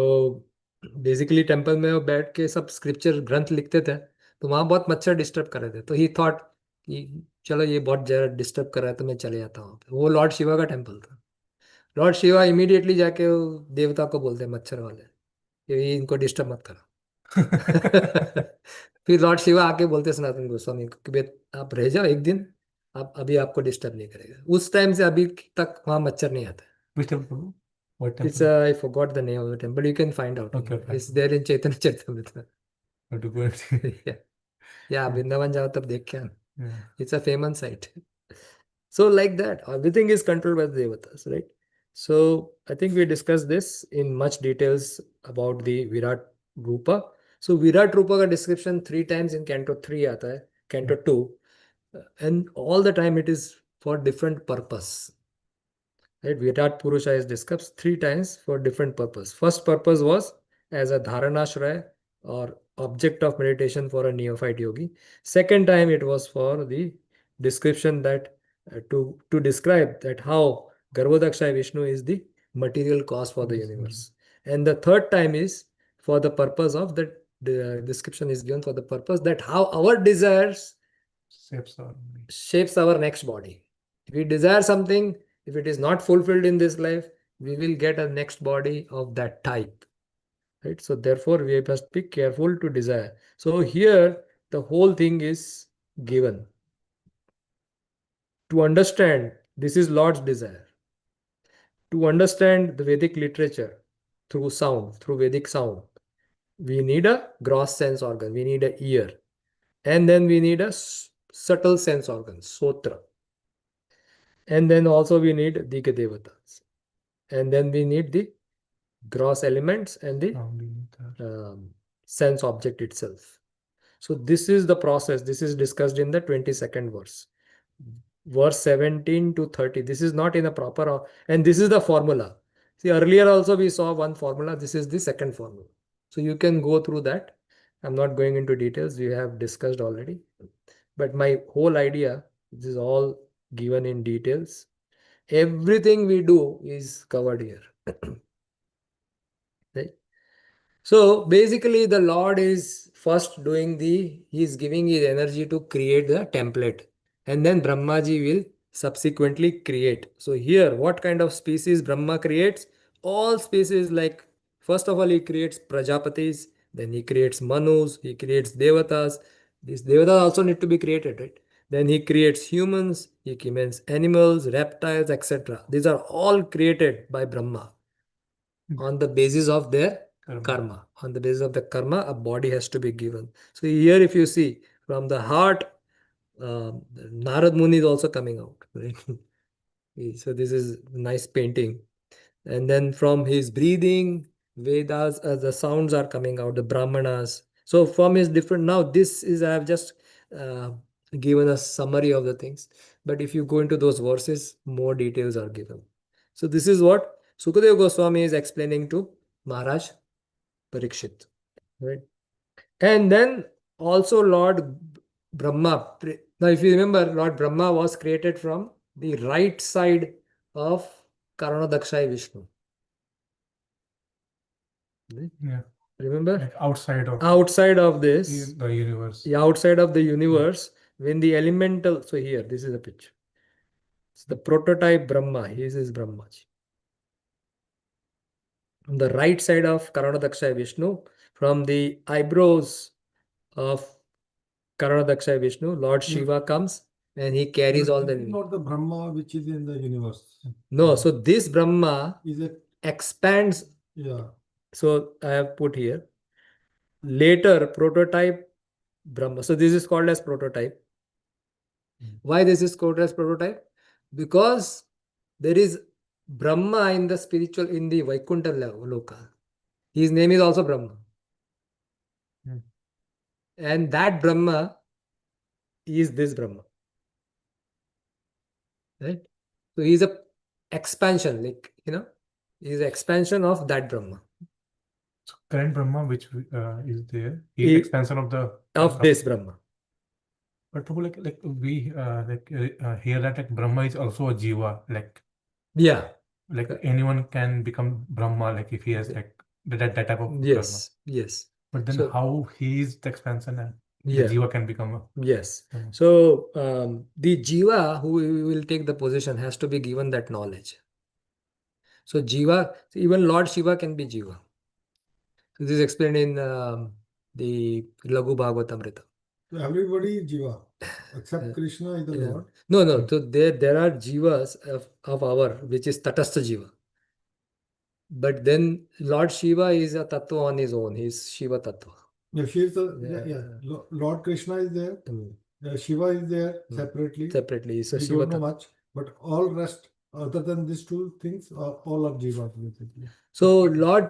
basically temple में वो बैठ के सब स्क्रिप्चर ग्रंथ लिखते थे, तो वहाँ बहुत मच्छर डिस्टर्ब कर रहे थे, तो ही थॉट कि चलो ये बहुत ज़्यादा डिस्टर्ब कर रहा है तो मैं चले जाता हूँ। वो लॉर्ड शिवा का टेम्पल था। लॉर्ड शिवा इमीडिएटली जाके वो देवता को बोलते हैं, मच्छर वाले, कि ये इनको डिस्टर्ब मत करो। फिर लॉर्ड शिवा आके बोलते सनातन गोस्वामी को कि भाई आप रह जाओ एक दिन, आप अभी आपको डिस्टर्ब नहीं करेगा। उस टाइम से अभी तक वहाँ मच्छर नहीं आता। Which temple? What it's temple? I forgot the name of the temple, you can find out, Okay, okay. It's there in Chaitanya Charitamrita. Have to go and see. या वृंदावन जाओ तब देख के आना, Yeah. It's a famous site. So like that, everything is controlled by the devatas, right? So I think we discussed this in much details about the Virat Rupa. So Virat Rupa का description 3 times in Canto 3 आता है, Canto 2, and all the time it is for different purpose. Right? Virat Purusha is discussed 3 times for different purpose. First purpose was as a Dharanashraya or object of meditation for a neophyte yogi. Second time it was for the description that to describe that how Garbhodakshay Vishnu is the material cause for the universe. And the third time is for the purpose of the description is given for the purpose that how our desires shapes our next body. If we desire something, if it is not fulfilled in this life, we will get a next body of that type. Right? So therefore, we must be careful to desire. So here, the whole thing is given. To understand, this is Lord's desire. To understand the Vedic literature through sound, through Vedic sound, we need a gross sense organ, we need a ear. And then we need a subtle sense organ, sotra. And then also we need Dika Devatas. And then we need the gross elements and the sense object itself. So this is the process. This is discussed in the 22nd verse. Verse 17 to 30. This is not in a proper, and this is the formula. See, earlier also we saw one formula. This is the second formula. So you can go through that. I'm not going into details. We have discussed already. But my whole idea, this is all given in details. Everything we do is covered here. Right? So basically the Lord is first doing he is giving his energy to create the template, and then Brahmaji will subsequently create. So here, what kind of species Brahma creates? All species, like first of all, he creates Prajapatis, then he creates Manus, he creates Devatas. These Devatas also need to be created, right? Then he creates humans, he creates animals, reptiles, etc. These are all created by Brahma on the basis of their karma. On the basis of the karma, a body has to be given. So here, if you see from the heart, Narad Muni is also coming out, right? So this is nice painting. And then from his breathing, Vedas, the sounds are coming out, the Brahmanas. So from his different, now this is, I have just uh, given a summary of the things. But if you go into those verses, more details are given. So this is what Sukadeva Goswami is explaining to Maharaj Parikshit, right? And then also Lord Brahma. Now, if you remember, Lord Brahma was created from the right side of Karanadakshay Vishnu. Yeah. Remember? Like outside of this, the universe. yeah, outside of the universe, when the elemental, so here, this is a picture. It's the prototype Brahma. He is Brahmaji. On the right side of Karanadakshay Vishnu, from the eyebrows of Karanadakshay Vishnu, Lord Shiva comes and he carries all the. Not the Brahma which is in the universe. No, so this Brahma Is it? expands. Yeah. So I have put here. Later, prototype Brahma. So this is called as prototype. Why this is called as prototype? Because there is Brahma in the spiritual, in the Vaikuntha Loka. His name is also Brahma. And that Brahma is this Brahma. Right? So he is a expansion, like, he is expansion of that Brahma. So current Brahma, which is there, is expansion of the this Brahma. But Prabhu, we hear that like Brahma is also a jiva, Yeah. like anyone can become Brahma, like if he has like that type of Yes. Brahma. Yes. But then So, how he is the expansion and yeah. the jiva can become a Yes. Brahma. So the jiva who will take the position has to be given that knowledge. So jiva, even Lord Shiva can be jiva. So this is explained in the Laghu Bhagavatamrita. So everybody is Jiva, except Krishna is the Lord. No. So there are jivas of our, which is Tatastha jiva. But then Lord Shiva is a tattva on his own. He's Shiva tattva. Yeah, she is Lord Krishna is there. Shiva is there separately. Separately. So we Shiva don't know much, but all rest other than these two things are all of Jiva basically. So Lord,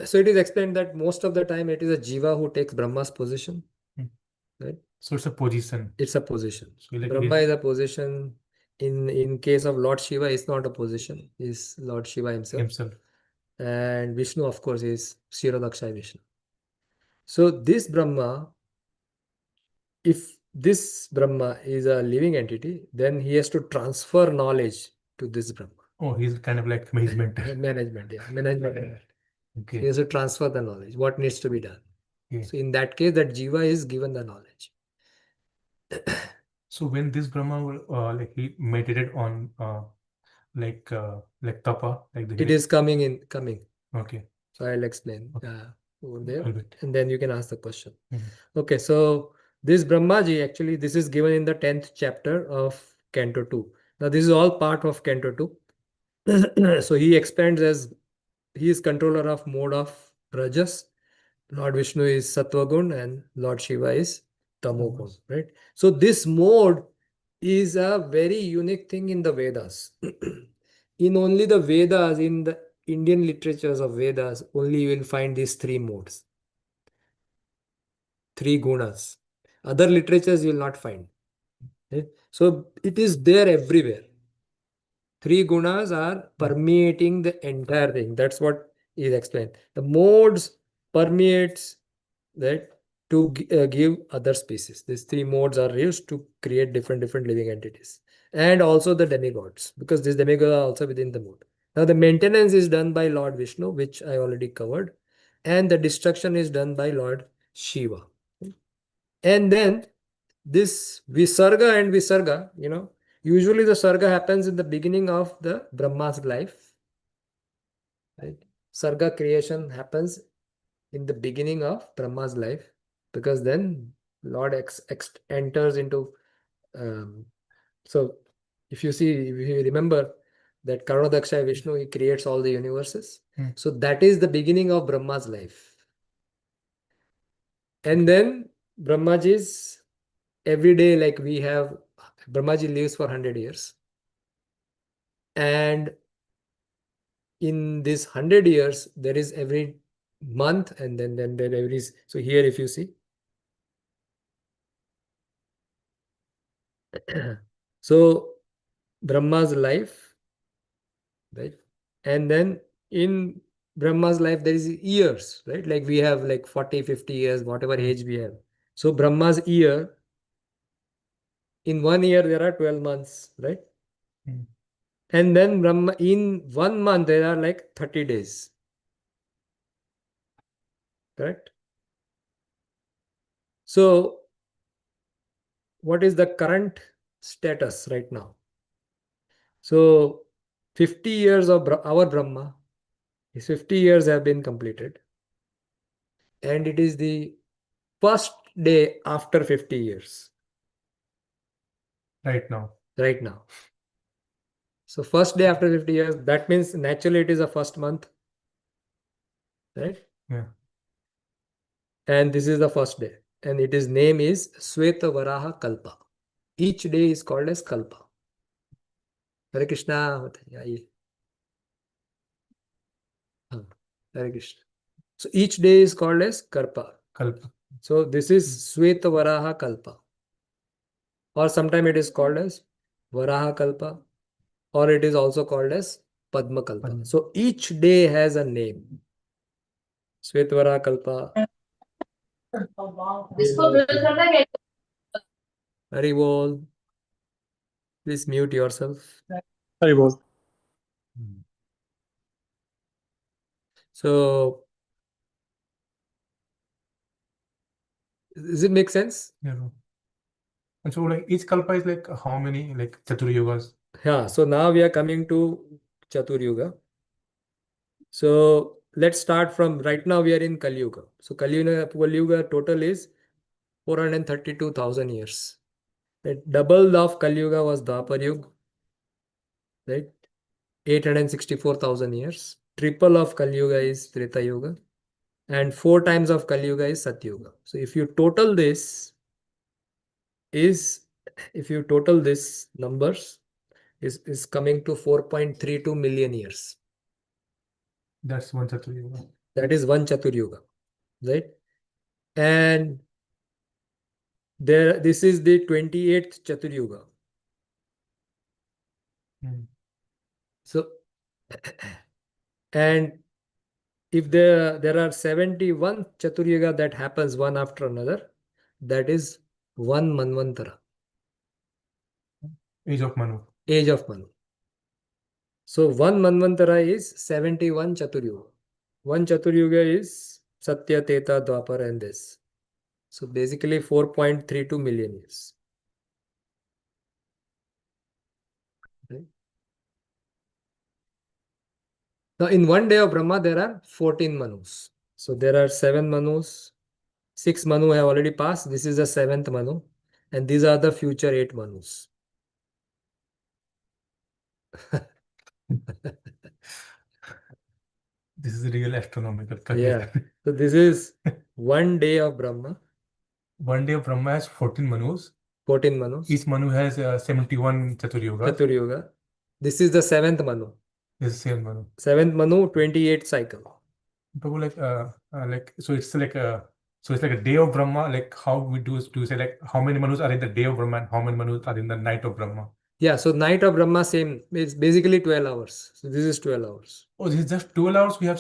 so it is explained that most of the time it is a jiva who takes Brahma's position. Right? So it's a position. It's a position. So Brahma is a position. In case of Lord Shiva, it's not a position. It's Lord Shiva himself. And Vishnu, of course, is Kshirodakshay Vishnu. So this Brahma, if this Brahma is a living entity, then he has to transfer knowledge to this Brahma. Oh, he's kind of like management. Management. Okay. He has to transfer the knowledge, what needs to be done. Okay. So in that case, that jiva is given the knowledge. So when this Brahma will he meditated on like tapa, like the it is coming. Okay. So I'll explain over there, Albeit. and then you can ask the question. Okay, so this Brahmaji, actually, this is given in the 10th chapter of Canto 2. Now, this is all part of Canto 2. So he expands as he is controller of mode of Rajas. Lord Vishnu is Sattvagun and Lord Shiva is Tamogun, right? So this mode is a very unique thing in the Vedas. In only the Vedas, in the Indian literatures of Vedas, only you will find these three modes. Three gunas. Other literatures you will not find. Okay? So it is there everywhere. Three gunas are permeating the entire thing. That's what is explained. The modes permeates that to give other species. These three modes are used to create different living entities. And also the demigods, because these demigods are also within the mode. Now the maintenance is done by Lord Vishnu, which I already covered. And the destruction is done by Lord Shiva. And then this Visarga and Visarga, Usually the Sarga happens in the beginning of the Brahma's life. Right? Sarga creation happens in the beginning of Brahma's life, because then Lord enters into. So if you remember that Karanadaksha Vishnu, he creates all the universes. So that is the beginning of Brahma's life. And then Brahmaji's every day, like we have, Brahmaji lives for 100 years. And in this 100 years, there is every month, and then there every. So here, if you see, so Brahma's life, right? And then in Brahma's life, there is years, right? Like we have like 40, 50 years, whatever age we have. So Brahma's year, in 1 year, there are 12 months, right? And then Brahma, in 1 month, there are like 30 days. Correct? So what is the current status right now? So 50 years of our Brahma, his 50 years have been completed. And it is the first day after 50 years. Right now. Right now. So first day after 50 years, that means naturally it is a first month. Right? Yeah. And this is the first day. And its name is Sweta Varaha Kalpa. Each day is called as Kalpa. Hare Krishna. Hare Krishna. So each day is called as Kalpa. So this is Sweta Varaha Kalpa. Or sometimes it is called as Varaha Kalpa. Or it is also called as Padma Kalpa. So each day has a name. Sweta Varaha Kalpa. Hari Bol. Please mute yourself. Sorry, boss. So, does it make sense? Yeah. And so like each kalpa is like how many like Chatur Yugas? Yeah. So now we are coming to Chatur Yuga. So let's start from right now. We are in Kali Yuga. So Kali Yuga total is 432,000 years. Right? Double of Kali Yuga was Dwapar Yuga, right? 864,000 years. Triple of Kali Yuga is Treta Yuga. And 4 times of Kali Yuga is Satya Yuga. So if you total this numbers is coming to 4.32 million years. That's one Chatur Yuga. That is one Chatur Yuga, right? And this is the 28th Chatur Yuga. So, and if there are 71 Chatur Yuga that happens one after another, that is one Manvantara. Age of Manu. Age of Manu. So one Manvantara is 71 Chatur Yuga. One Chatur Yuga is Satya, Teta, Dwapar, and this. So basically 4.32 million years. Right? Now in one day of Brahma, there are 14 Manus. So there are 7 Manus. 6 Manu have already passed. This is the 7th Manu. And these are the future 8 Manus. This is a real astronomical Yeah. So this is one day of Brahma. One day of Brahma has 14 Manus. 14 Manus. Each Manu has 71 Chatur Yugas. Chatur Yuga. This is the 7th Manu. This is same Manu. 7th Manu, 28th cycle. Like so it's like a day of Brahma. Like how we do say like how many Manus are in the day of Brahma and how many Manus are in the night of Brahma. Yeah, so night of Brahma same. It's basically 12 hours. So this is 12 hours. Oh, this is just 12 hours. We have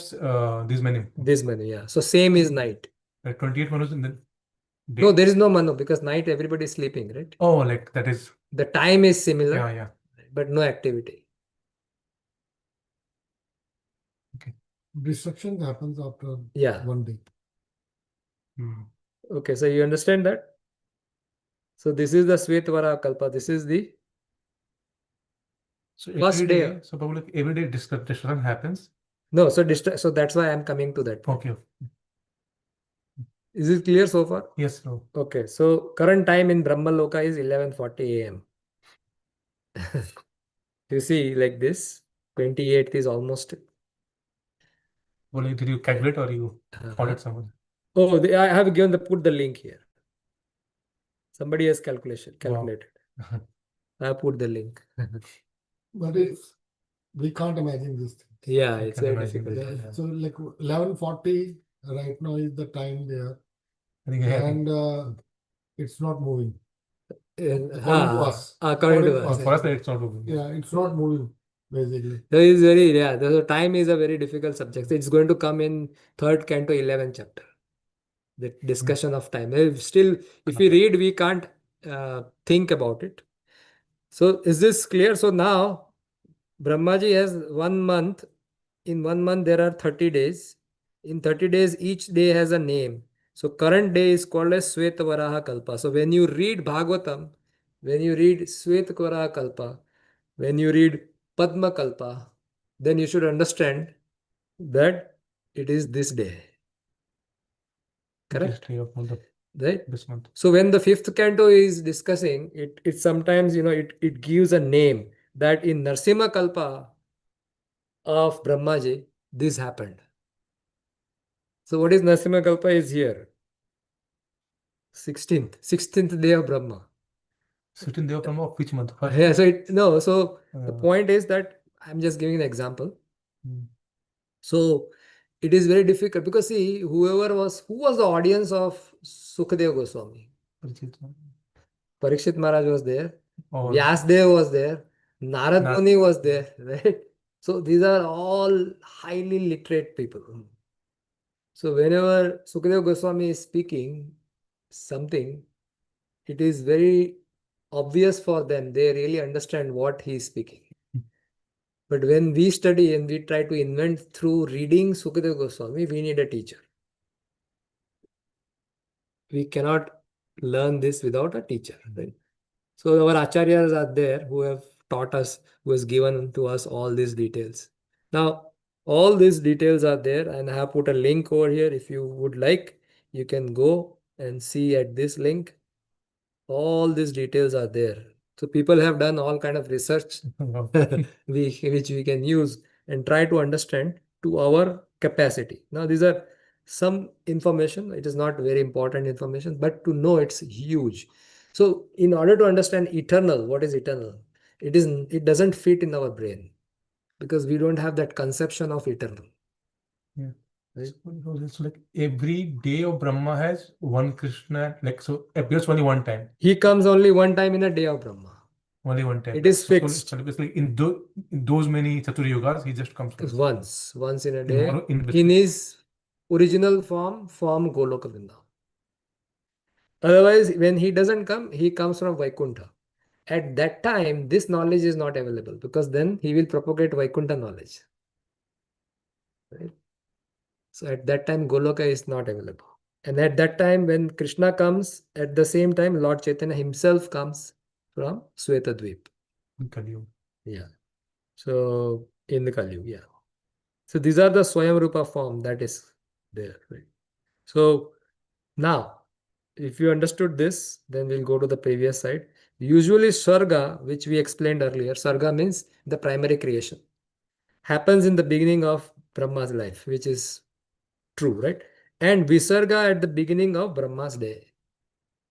this many. This many, yeah. So same is night. 28 Manus in the day. No, there is no Manu because night everybody is sleeping, right? Oh, like that is. The time is similar. Yeah. But no activity. Okay. Destruction happens after one day. Okay, so you understand that? So this is the Svetvara Kalpa. This is the So First every day. day, so probably like every day destruction happens. No, so so that's why I'm coming to that point. Okay. Is it clear so far? Yes, no. Okay, so current time in Brahma Loka is 11:40 a.m. You see, like this, 28th is almost. Well, did you calculate or you found it somewhere? Oh, I have given put the link here. Somebody has Wow. calculated. I have put the link. But we can't imagine this thing. Yeah, I it's can very imagine difficult. that. Yeah, so like 11:40 right now is the time there, I think I have. and it's not moving. According to us. According to According us. to For us, it's not moving. Yeah, it's not moving basically. There is the time is a very difficult subject. It's going to come in third canto, 11th chapter. The discussion of time. Still, if we read, we can't think about it. So is this clear? So now Brahmaji has 1 month. In 1 month, there are 30 days. In 30 days, each day has a name. So current day is called as Svetavaraha Kalpa. So when you read Bhagavatam, when you read Svetavaraha Kalpa, when you read Padma Kalpa, then you should understand that it is this day. Correct? History of month of Right? this month. So when the fifth canto is discussing, it sometimes, it gives a name that in Narsimha Kalpa of Brahmaji, this happened. So what is Narsimha Kalpa is here. 16th day of Brahma. 16th day of Brahma of which month? First. Yeah, so the point is that I'm just giving an example. So it is very difficult because see, who was the audience of Sukadeva Goswami? Parikshit Maharaj was there. Oh, Vyasdev was there. Narad Narad- Muni was there, right? So these are all highly literate people. So whenever Sukadeva Goswami is speaking something, it is very obvious for them. They really understand what he is speaking. But when we study and we try to invent through reading Sukadeva Goswami, we need a teacher. We cannot learn this without a teacher, right? So our acharyas are there who have taught us, who has given to us all these details. Now, all these details are there, and I have put a link over here. If you would like, you can go and see at this link. All these details are there. So people have done all kind of research which we can use and try to understand to our capacity. Now, these are some information. It is not very important information, but to know it's huge. So in order to understand eternal, what is eternal? It doesn't fit in our brain because we don't have that conception of eternal. Yeah. Right? So like every day of Brahma has one Krishna, like so appears only one time. He comes only one time in a day of Brahma. Only one time. It is So fixed. basically in those many Chatur Yugas, he just comes Once in a day, in in his original form Goloka Vrindavan. Otherwise, when he doesn't come, he comes from Vaikuntha. At that time, this knowledge is not available because then he will propagate Vaikuntha knowledge. Right? So at that time, Goloka is not available. And at that time, when Krishna comes, at the same time, Lord Chaitanya himself comes from Svetadvip. Kali Yuga. Yeah. So in the Kali Yuga, yeah. So these are the Swayam Rupa form that is there. Right? So now, if you understood this, then we'll go to the previous side. Usually, Sarga, which we explained earlier, Sarga means the primary creation, happens in the beginning of Brahma's life, which is true, right? And Visarga at the beginning of Brahma's day.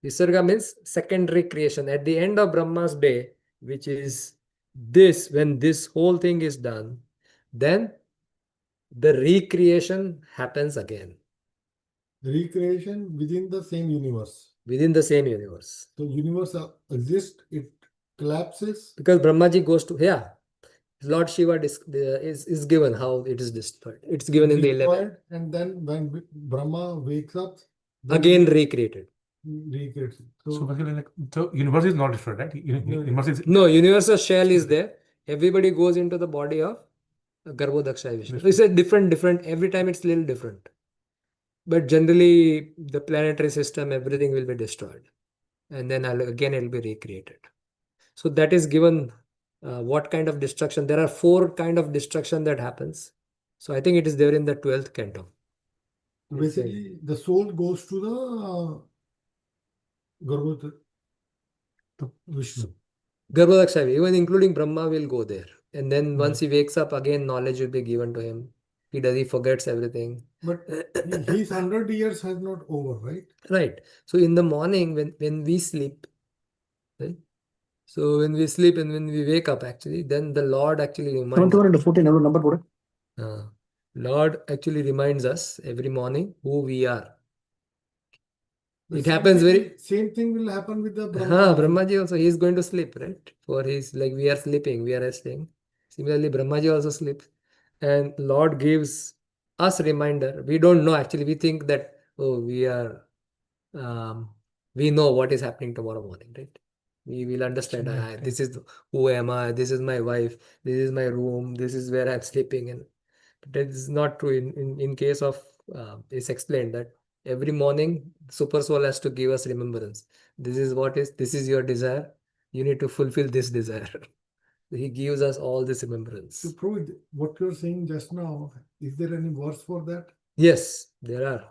Visarga means secondary creation at the end of Brahma's day, which is this, when this whole thing is done, then the recreation happens again. Recreation within the same universe. Within the same universe. So universe exists, it collapses. Because Brahmaji goes to, yeah, Lord Shiva is given how it is destroyed. It's given in the 11th. And then when Brahma wakes up, then Again recreated. recreates it. So basically, like the universe is not destroyed, right? Universe is No, universal shell is there. Everybody goes into the body of Garbhodaksha Vishnu. It's a different. Every time it's a little different. But generally, the planetary system, everything will be destroyed. And then again, it will be recreated. So that is given what kind of destruction. There are 4 kind of destruction that happens. So I think it is there in the 12th canto. So It says- basically, the soul goes to the Garbhotra Vishnu. Garbhodakshaya, even including Brahma will go there. And then once he wakes up, again knowledge will be given to him. He forgets everything. But his 100 years has not over, right? Right. So in the morning when we sleep, right? So when we sleep and when we wake up, actually, then the Lord actually reminds us. 14 number board. Lord actually reminds us every morning who we are. The It same happens thing- Same thing will happen with the Brahma. Brahmaji also, he is going to sleep, right? For his, like we are sleeping, we are resting. Similarly, Brahmaji also sleeps. And Lord gives us reminder. We don't know actually. We think that, oh, we know what is happening tomorrow morning, right? We will understand, Right. this is who am I, this is my wife, this is my room, this is where I'm sleeping. And that is not true. In case of, it's explained that every morning, Super Soul has to give us remembrance. This is your desire. You need to fulfill this desire. He gives us all this remembrance. To prove what you're saying just now, is there any verse for that? Yes, there are.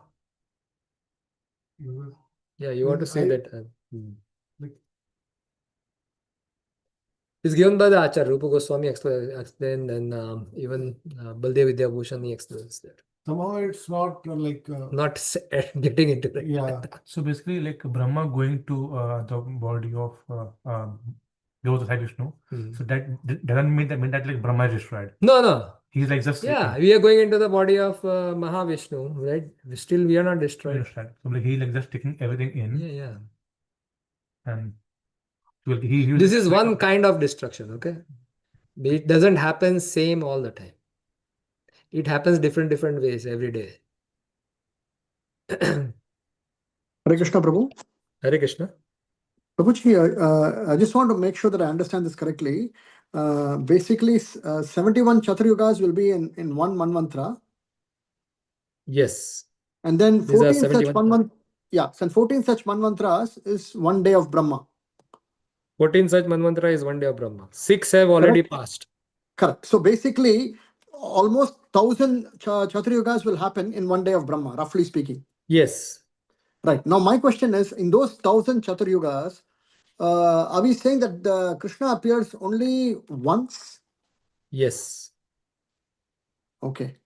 Because Yeah, you want to say that. like, It's given by the Acharya. Rupa Goswami explained, and even Baldev Vidyabhushan he explains that. somehow it's not Not getting into it. yeah. So basically, like Brahma going to the body of Devotha Vishnu. So that doesn't mean that like Brahma is destroyed. No. He's like just Yeah, sleeping. we are going into the body of Mahavishnu, right? Still, we are not destroyed. Destroyed. So like he's like just taking everything in, Yeah. and so like, he will This is one kind of destruction, okay? It doesn't happen same all the time. It happens different ways every day. Hare Krishna, Prabhu. Hare Krishna. Prabhuji, I just want to make sure that I understand this correctly. Basically, 71 Chaturyugas will be in one Manvantra. Yes. And then These are 14 such 71. and 14 such Manvantras is one day of Brahma. 14 such Manvantara is one day of Brahma. 6 have already passed. Correct. So basically, almost 1,000 Chaturyugas will happen in one day of Brahma, roughly speaking. Yes. Right. Now, my question is, in those 1,000 Chaturyugas, are we saying that Krishna appears only once? Yes. Okay.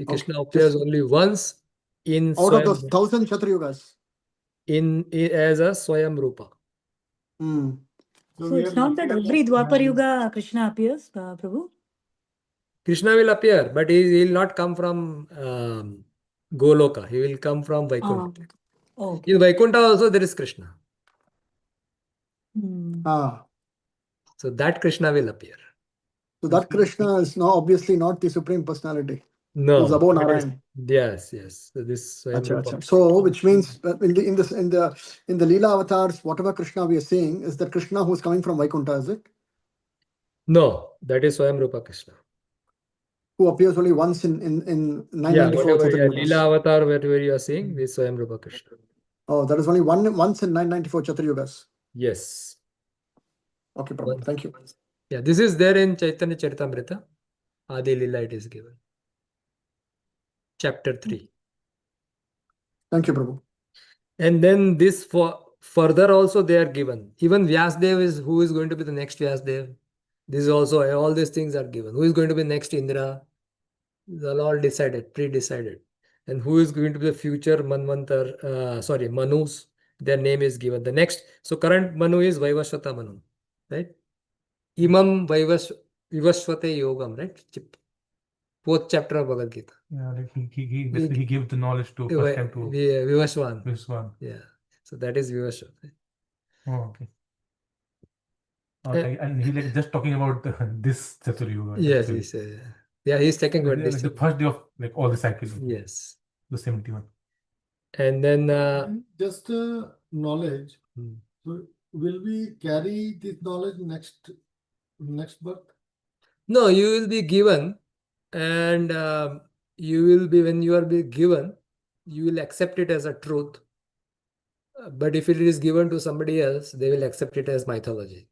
Krishna appears only once in out of those Swayam, 1,000 Chaturyugas. as a Swayam Rupa. So it's not that every Dwapar Yuga Krishna appears, Prabhu? Krishna will appear, but he will not come from Goloka. He will come from Vaikuntha. Okay. In Vaikuntha also there is Krishna. So that Krishna will appear. So that Krishna is now obviously not the Supreme Personality. No. Who's above Narayan. Yes. So this Swayam Rupa. So which means that in the Leela avatars, whatever Krishna we are seeing is the Krishna who is coming from Vaikuntha, is it? No, that is Swayam Rupa Krishna. Who appears only once in 994 whatever Chaturyugas. Leela avatar where you are seeing, this Swayam Rupa Krishna. Oh, that is only once in 994 Chaturyugas. Yes. Okay, Prabhu. Thank you. Yeah, this is there in Chaitanya Charitamrita. Adi Leela it is given. Chapter 3. Thank you, Prabhu. And then this further also they are given. Even Vyasdev is who is going to be the next Vyasdev. This is also, all these things are given. Who is going to be next Indra? These are all decided, pre-decided. And who is going to be the future Manvantar, Manus? Their name is given. The next, so current Manu is Vaivasvata Manu, right? Imam Vivasvate Yogam, right? 4th chapter of Bhagavad Gita. Yeah, like he basically he gave the knowledge to first time to Vivaswan. Vishwan. Yeah. So that is Vivasvat. Oh, okay. Okay, and he like just talking about this Chaturyuga. Yes, actually. he's taking about Like this. the first day of like all the cycles. Yes. The 71. And then just knowledge. So will we carry this knowledge next birth? No, you will be given, and you will be, when you are be given, you will accept it as a truth. But if it is given to somebody else, they will accept it as mythology.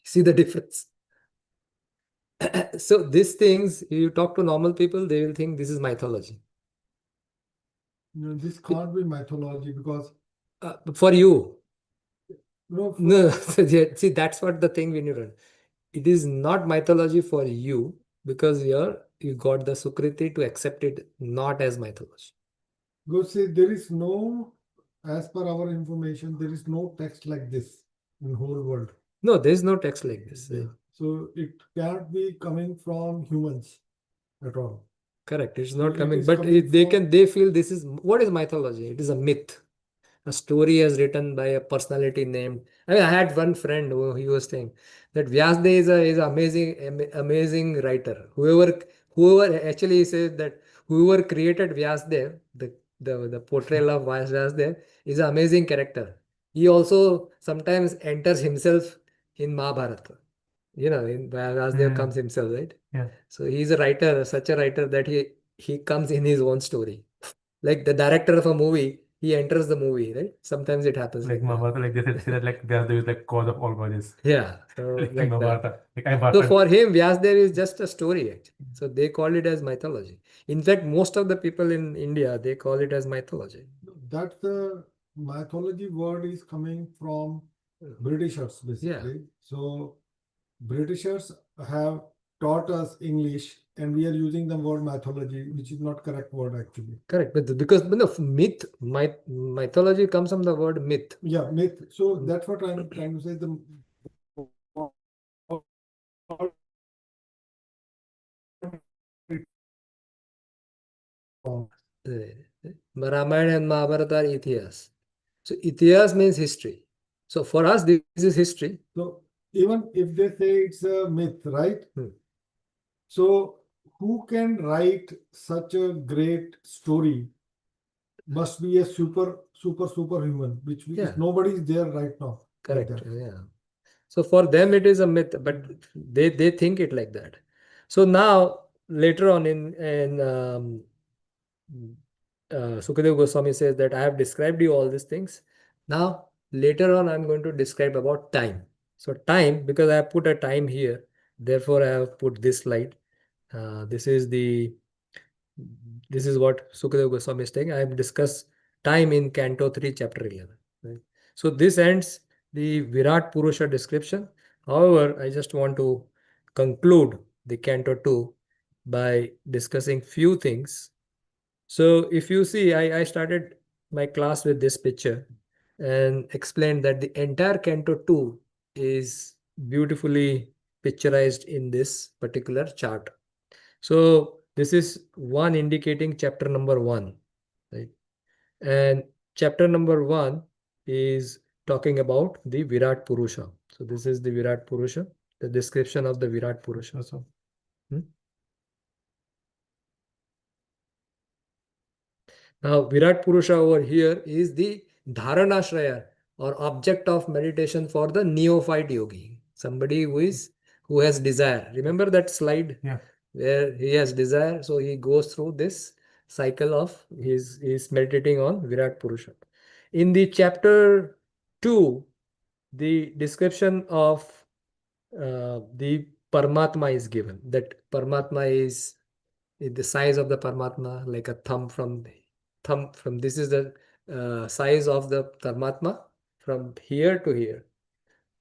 See the difference? So these things, you talk to normal people, they will think this is mythology. This can't be mythology because For you. no, No, see, that's what the thing when you run. It is not mythology for you because you got the Sukriti to accept it not as mythology. go see, there is no, as per our information, there is no text like this in whole world. No, there is no text like this. Yeah. So it can't be coming from humans at all. Correct. It's So not it coming. is But coming they feel this is what is mythology? It is a myth. A story is written by a personality named. I mean, I had one friend who he was saying that Vyasdev is a amazing writer. Whoever actually he says that whoever created Vyasdev, the portrayal of Vyasdev is an amazing character. He also sometimes enters himself in Mahabharata. In Vyasdev comes himself, right? Yeah. So he's a writer, such a writer that he comes in his own story. Like the director of a movie, he enters the movie, right? Sometimes it happens Like like that. Mahabharata, like they say that like Vyasdev is like god of all gods. Yeah, so Like in like that. Mahabharata. Like I So for him, Vyasdev is just a story actually. So they call it as mythology. In fact, most of the people in India, they call it as mythology. That the mythology word is coming from Britishers basically. So Britishers have taught us English and we are using the word mythology, which is not correct word actually. Correct, but because mythology comes from the word myth. Yeah, myth. So that's what I'm trying to say. The Ramayana and Mahabharata are Ithiyas. So Ithiyas means history. So for us, this is history. So even if they say it's a myth, right? So who can write such a great story must be a superhuman, which is nobody is there right now. Correct. Like that. Yeah. So for them it is a myth, but they think it like that. So now later on in Sukadeva Goswami says that I have described you all these things. Now later on I'm going to describe about time. So time, because I have put a time here, therefore I have put this slide. This is what Sukadeva Goswami is saying. I have discussed time in Canto 3, Chapter 11. Right? So this ends the Virat Purusha description. However, I just want to conclude the Canto 2 by discussing few things. So if you see, I started my class with this picture and explained that the entire Canto 2 is beautifully picturized in this particular chart. So this is one indicating chapter number 1, right? And chapter number 1 is talking about the Virat Purusha. So this is the Virat Purusha, the description of the Virat Purusha. So, now Virat Purusha over here is the Dharanashraya or object of meditation for the neophyte yogi. Somebody who has desire. Remember that slide? Yeah. Where he has desire, so he goes through this cycle of he's meditating on Virat Purusha. In the chapter 2, the description of the Paramatma is given. That Paramatma is the size of the Paramatma, like a thumb from this is the size of the Paramatma from here to here.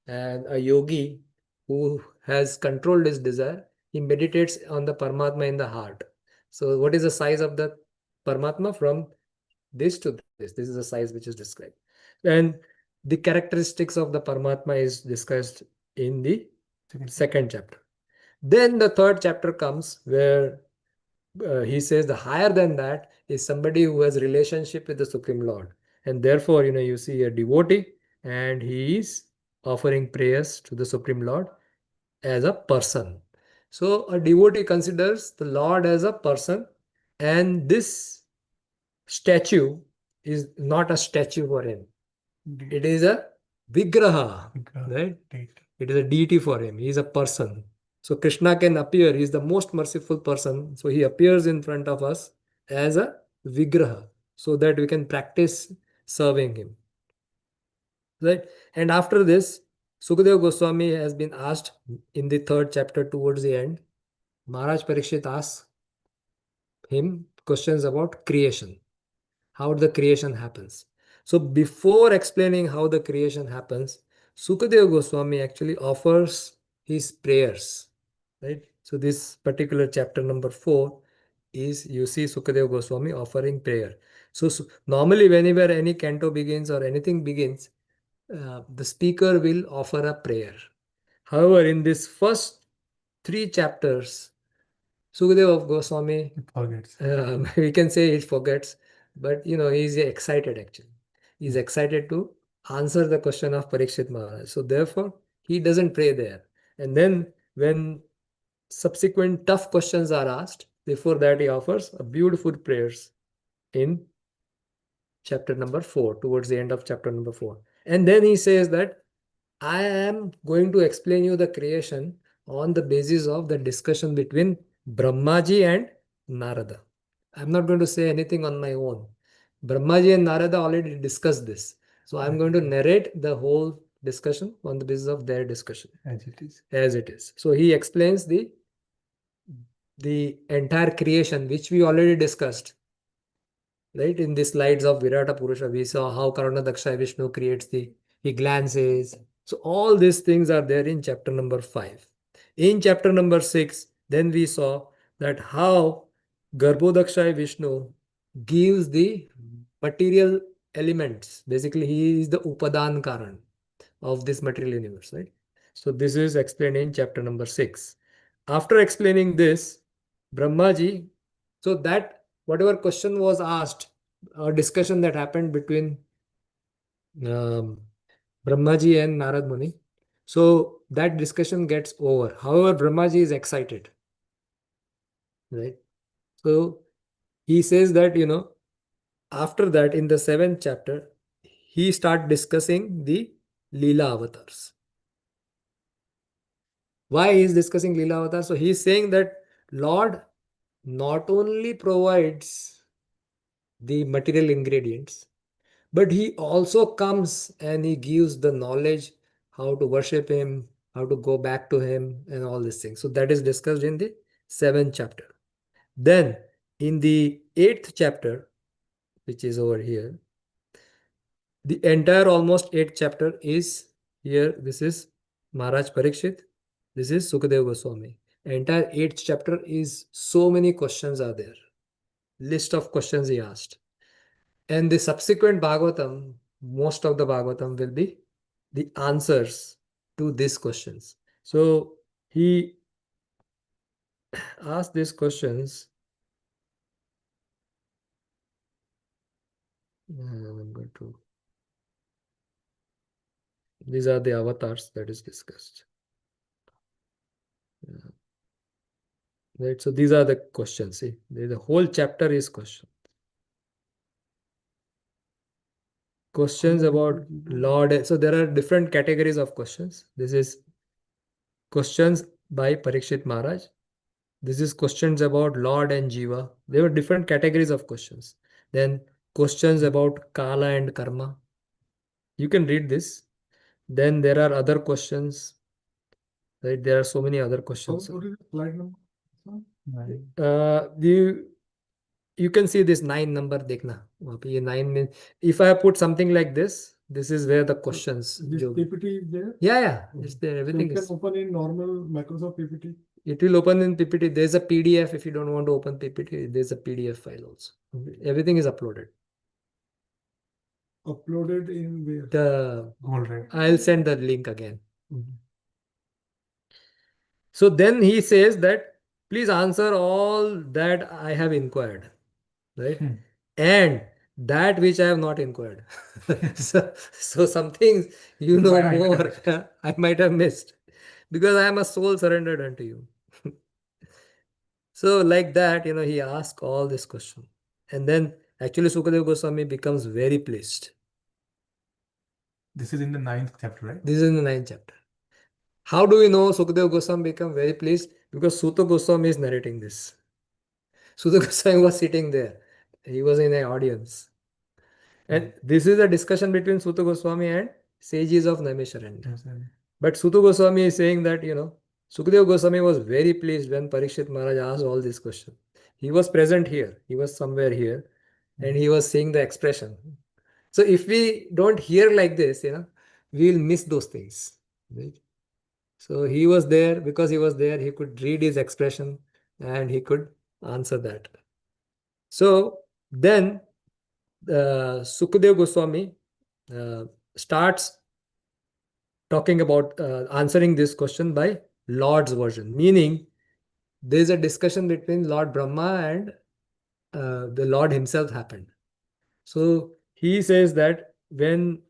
And a yogi who has controlled his desire, he meditates on the Paramatma in the heart. So what is the size of the Paramatma from this to this? This is the size which is described. And the characteristics of the Paramatma is discussed in the second chapter. Then the third chapter comes where he says the higher than that is somebody who has relationship with the Supreme Lord. And therefore, you see a devotee and he is offering prayers to the Supreme Lord as a person. So a devotee considers the Lord as a person, and this statue is not a statue for him. It is a vigraha, right? It is a deity for him. He is a person. So Krishna can appear. He is the most merciful person. So he appears in front of us as a vigraha. so that we can practice serving him. Right? And after this, Sukadeva Goswami has been asked in the third chapter towards the end. Maharaj Parikshit asks him questions about creation, how the creation happens. So before explaining how the creation happens, Sukadeva Goswami actually offers his prayers. Right? So this particular chapter number 4 is, you see Sukadeva Goswami offering prayer. So normally whenever any canto begins or anything begins, the speaker will offer a prayer. However, in this first 3 chapters, Sukadeva Goswami, Forgets. we can say he forgets, but he's excited actually. He's excited to answer the question of Parikshit Maharaj. So therefore, he doesn't pray there. And then when subsequent tough questions are asked, before that he offers a beautiful prayers in chapter number 4, towards the end of chapter number 4. And then he says that I am going to explain you the creation on the basis of the discussion between Brahmaji and Narada. I'm not going to say anything on my own. Brahmaji and Narada already discussed this. So I'm going to narrate the whole discussion on the basis of their discussion. As it is. As it is. So he explains the entire creation, which we already discussed. Right? In the slides of Virata Purusha, we saw how Karana Daksha Vishnu creates he glances. So all these things are there in chapter number 5. In chapter number 6, then we saw that how Garbhodaksha Vishnu gives the material elements. Basically, he is the Upadan Karan of this material universe, right? So this is explained in chapter number 6. After explaining this, Brahmaji, so that whatever question was asked, a discussion that happened between Brahmaji and Narad Muni. So that discussion gets over. However, Brahmaji is excited. Right? So he says that, after that, in the 7th chapter, he starts discussing the Leela avatars. Why he is discussing Leela avatars? So he is saying that Lord not only provides the material ingredients, but he also comes and he gives the knowledge how to worship him, how to go back to him, and all these things. So that is discussed in the 7th chapter. Then in the 8th chapter, which is over here, the entire almost 8th chapter is here. This is Maharaj Parikshit. This is Sukadeva Goswami. Entire 8th chapter is so many questions are there. List of questions he asked. And the subsequent Bhagavatam, most of the Bhagavatam will be the answers to these questions. So he asked these questions. I'm going to. These are the avatars that is discussed. Right. So these are the questions. See, the whole chapter is question. Questions about Lord. So there are different categories of questions. This is questions by Parikshit Maharaj. This is questions about Lord and Jiva. There were different categories of questions. Then questions about Kala and Karma. You can read this. Then there are other questions. Right? There are so many other questions. What is the slide number? You can see this 9 number. Dekhna. वहाँ पे ये 9 means, if I put something like this is where the questions. This PPT is there? Yeah. It's there. Everything so you is. can open in normal Microsoft PPT. It will open in PPT. There's a PDF. If you don't want to open PPT, there's a PDF file also. Everything is uploaded. Uploaded in where? All right. I'll send the link again. So then he says that please answer all that I have inquired, right? And that which I have not inquired. so some things more I might have missed, because I am a soul surrendered unto you. So like that, he asks all this question. And then actually Sukadeva Goswami becomes very pleased. This is in the 9th chapter, right? This is in the 9th chapter. How do we know Sukadeva Goswami become very pleased? Because Suta Goswami is narrating this. Suta Goswami was sitting there. He was in an audience. And this is a discussion between Suta Goswami and sages of Naimisharanya. Yes, sir. But Suta Goswami is saying that, Sukadeva Goswami was very pleased when Parikshit Maharaj asked all these questions. He was present here. He was somewhere here. And he was seeing the expression. So if we don't hear like this, we will miss those things. Right? So he was there. Because he was there, he could read his expression and he could answer that. So then Sukadeva Goswami starts talking about answering this question by Lord's version, meaning there is a discussion between Lord Brahma and the Lord himself happened. So he says that when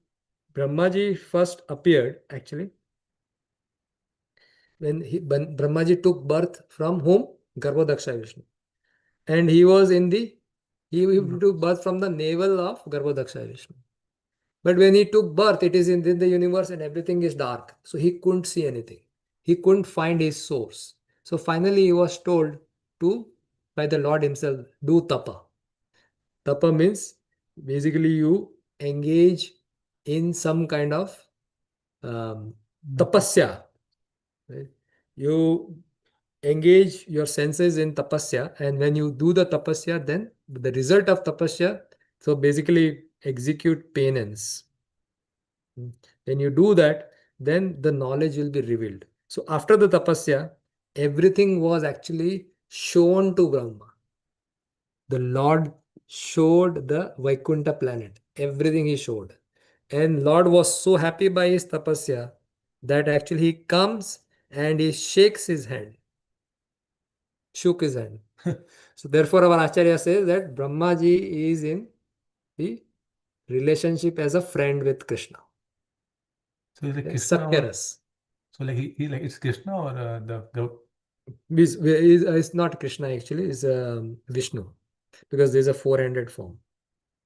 Brahmaji first appeared, actually, when Brahmaji took birth from whom? Garbhodaksha Vishnu. And he took birth from the navel of Garbhodaksha Vishnu. But when he took birth, it is in the universe and everything is dark. So he couldn't see anything. He couldn't find his source. So finally he was told by the Lord himself, do tapa. Tapa means basically you engage in some kind of tapasya. Right? You engage your senses in tapasya, and when you do the tapasya, then the result of tapasya, so basically execute penance. When you do that, then the knowledge will be revealed. So after the tapasya, everything was actually shown to Brahma. The Lord showed the Vaikuntha planet. Everything he showed. And Lord was so happy by his tapasya that actually he comes and he shakes his hand. Shook his hand. So therefore our Acharya says that Brahmaji is in the relationship as a friend with Krishna. So he's like Yes, Krishna. Sakyaras. So like he like it's Krishna or It's not Krishna actually, it's Vishnu. Because there's a four-handed form.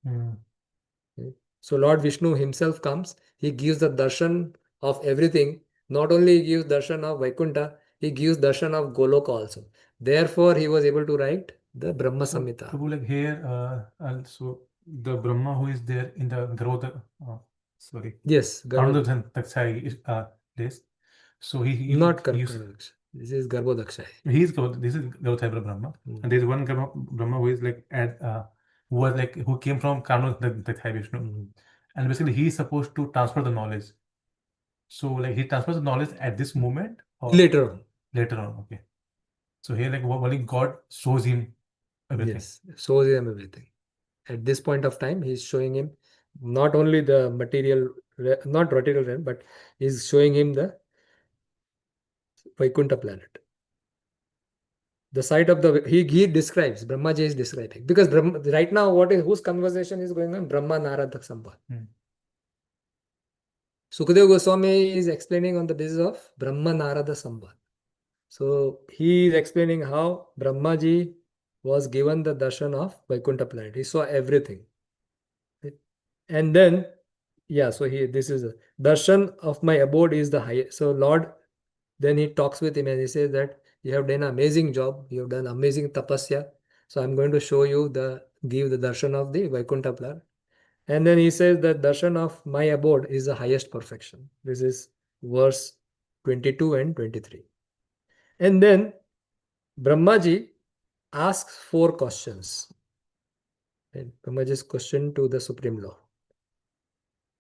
Okay. So Lord Vishnu himself comes, he gives the darshan of everything. Not only he gives darshan of Vaikuntha, he gives darshan of Goloka also. Therefore, he was able to write the Brahma So, Samhita. Prabhu, like here, also the Brahma who is there in the Yes, Karnadhan Taksai place. So he not gives, Karnadaksha. This is Garbhodaksha. this is Gauthabra Brahma, and there's one Brahma who is like who came from Karnadhan Taksai Vishnu, and basically he is supposed to transfer the knowledge. So like he transfers the knowledge at this moment or Later on. Later on, okay. So here like only God shows him everything. Yes, shows him everything. At this point of time, he's showing him not only the not material realm, but he's showing him the Vaikuntha planet. The site of he describes, Brahmaji is describing. Because right now, whose conversation is going on? Brahma Narada Sambhad. Sukadeva Goswami is explaining on the basis of Brahma Narada Sambhad. So he is explaining how Brahmaji was given the darshan of Vaikuntha planet. He saw everything. And then, so this is a darshan of my abode is the highest. So Lord, then he talks with him and he says that you have done an amazing job. You have done amazing tapasya. So I'm going to show you give the darshan of the Vaikuntha planet. And then he says that darshan of my abode is the highest perfection. This is verse 22 and 23. And then Brahmaji asks 4 questions. And Brahmaji's question to the Supreme Law.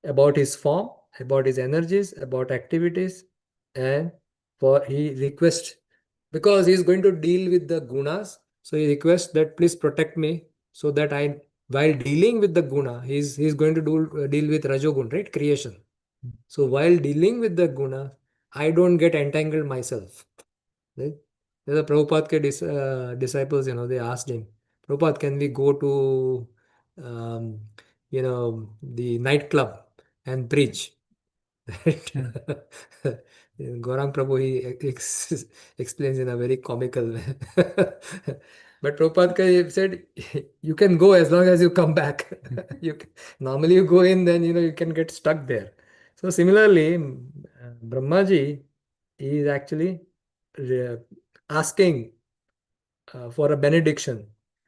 About his form, about his energies, about activities, and he requests, because he is going to deal with the gunas, so he requests that please protect me so that while dealing with the guna, he's going to deal with Rajogun, right? Creation. So while dealing with the guna, I don't get entangled myself. Right? The Prabhupada disciples, they asked him, Prabhupada, can we go to the nightclub and preach? Gaurang Prabhu, he explains in a very comical way. But Prabhupada said, you can go as long as you come back. Normally you go in, then you can get stuck there. So similarly, Brahmaji is actually asking for a benediction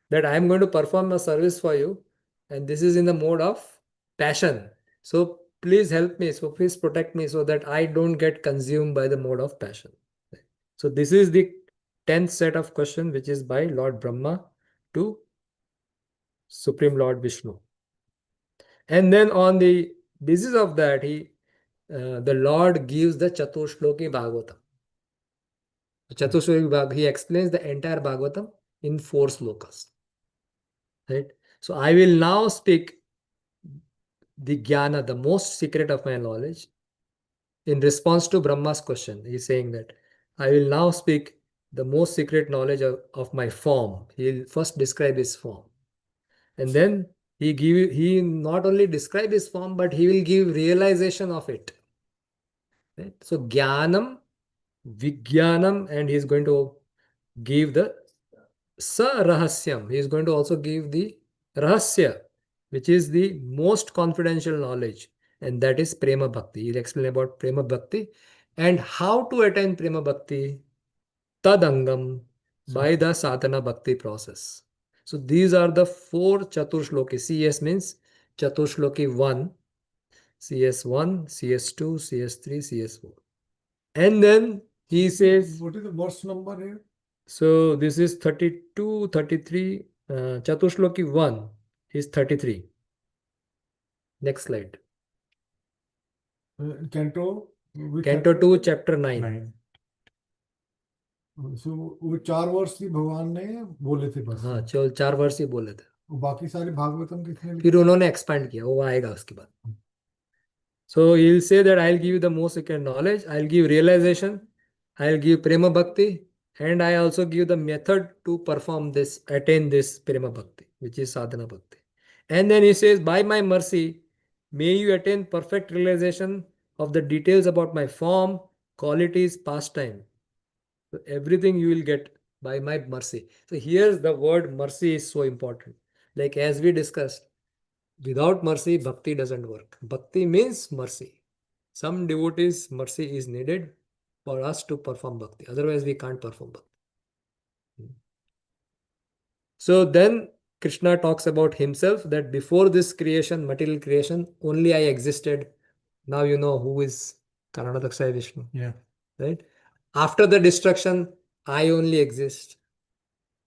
that I am going to perform a service for you, and this is in the mode of passion. So please help me. So please protect me so that I don't get consumed by the mode of passion. So this is the 10th set of question, which is by Lord Brahma to Supreme Lord Vishnu. And then on the basis of that, the Lord gives the Chatushloki Bhagavatam. Chatushloki Bhagavatam, he explains the entire Bhagavatam in 4 slokas. Right? So I will now speak the jnana, the most secret of my knowledge, in response to Brahma's question. He's saying that I will now speak the most secret knowledge of my form. He'll first describe his form. And then he not only describe his form, but he will give realization of it. Right? So jnanam, vijnanam, and he's going to give the sa-rahasyam. He is going to also give the rahasya, which is the most confidential knowledge, and that is prema bhakti. He'll explain about prema bhakti and how to attain prema bhakti, tadangam, by the sadhana bhakti process. So these are the 4 chaturshloki. CS means chaturshloki 1, CS1, CS2, CS3, CS4. And then he says, What is the verse number here? so this is 32, 33, Chatushloki 1 is 33. Next slide. Canto? Which Canto chapter? 2, chapter 9. 9. So वो 4 वर्ष ही भगवान ने बोले थे बस। हाँ, 4 वर्ष ही बोले थे, वो बाकी सारे भागवतम किसने लिखे? फिर उन्होंने एक्सपांड किया, वो आएगा उसके बाद. So he'll say that I'll give you the most secret knowledge, I'll give realization, I'll give prema bhakti, and I also give the method to perform this, attain this prema bhakti, which is sadhana bhakti. And then he says, by my mercy, may you attain perfect realization of the details about my form, qualities, pastime. So everything you will get by my mercy. So here's the word mercy is so important. Like as we discussed, without mercy, bhakti doesn't work. Bhakti means mercy. Some devotees, mercy is needed for us to perform bhakti. Otherwise, we can't perform bhakti. So then Krishna talks about himself that before this creation, material creation, only I existed. Now you know who is Karanadakshay Vishnu. Yeah. Right? After the destruction, I only exist.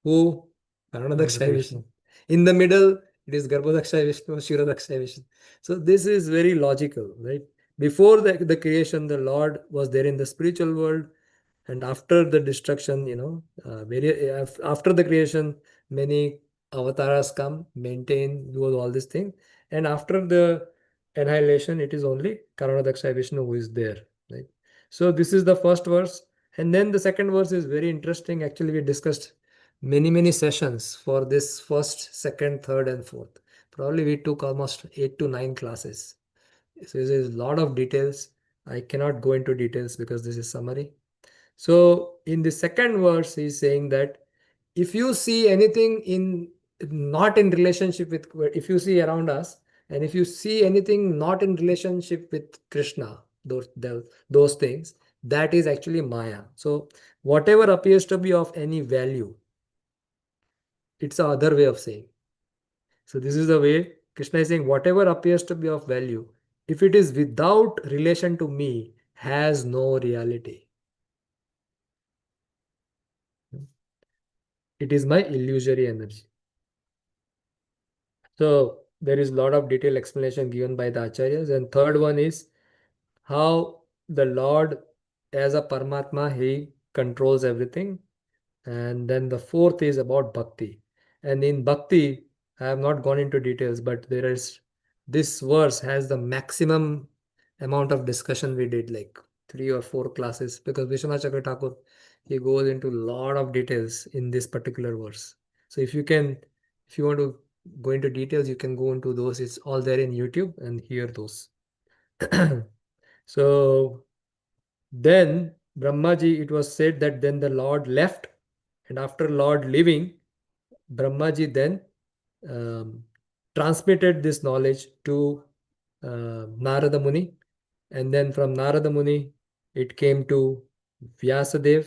Who? Karanadakshay Vishnu. In the middle, it is Garbhodakshay Vishnu, Shirodakshay Vishnu. So this is very logical, right? Before the creation, the Lord was there in the spiritual world, and after the destruction, after the creation, many avatars come, maintain, do all these things, and after the annihilation, it is only Karanadakshay Vishnu who is there, right? So this is the first verse, and then the second verse is very interesting. Actually, we discussed many sessions for this first, second, third, and fourth. Probably we took almost 8 to 9 classes. So there's a lot of details. I cannot go into details because this is summary. So in the second verse, he's saying that if you see anything not in relationship with, if you see around us, and if you see anything not in relationship with Krishna, those things, that is actually Maya. So whatever appears to be of any value, it's the other way of saying. So this is the way Krishna is saying, whatever appears to be of value, if it is without relation to me, has no reality. It is my illusory energy. So there is a lot of detailed explanation given by the acharyas. And third one is how the Lord as a Paramatma, he controls everything. And then the fourth is about bhakti. And in bhakti, I have not gone into details, but this verse has the maximum amount of discussion we did, like 3 or 4 classes, because Vishwanath Chakra Thakur, he goes into a lot of details in this particular verse. So if you want to go into details, you can go into those. It's all there in YouTube and hear those. So then Brahmaji, it was said that then the Lord left, and after Lord leaving, Brahmaji then transmitted this knowledge to Narada Muni, and then from Narada Muni it came to Vyasadev,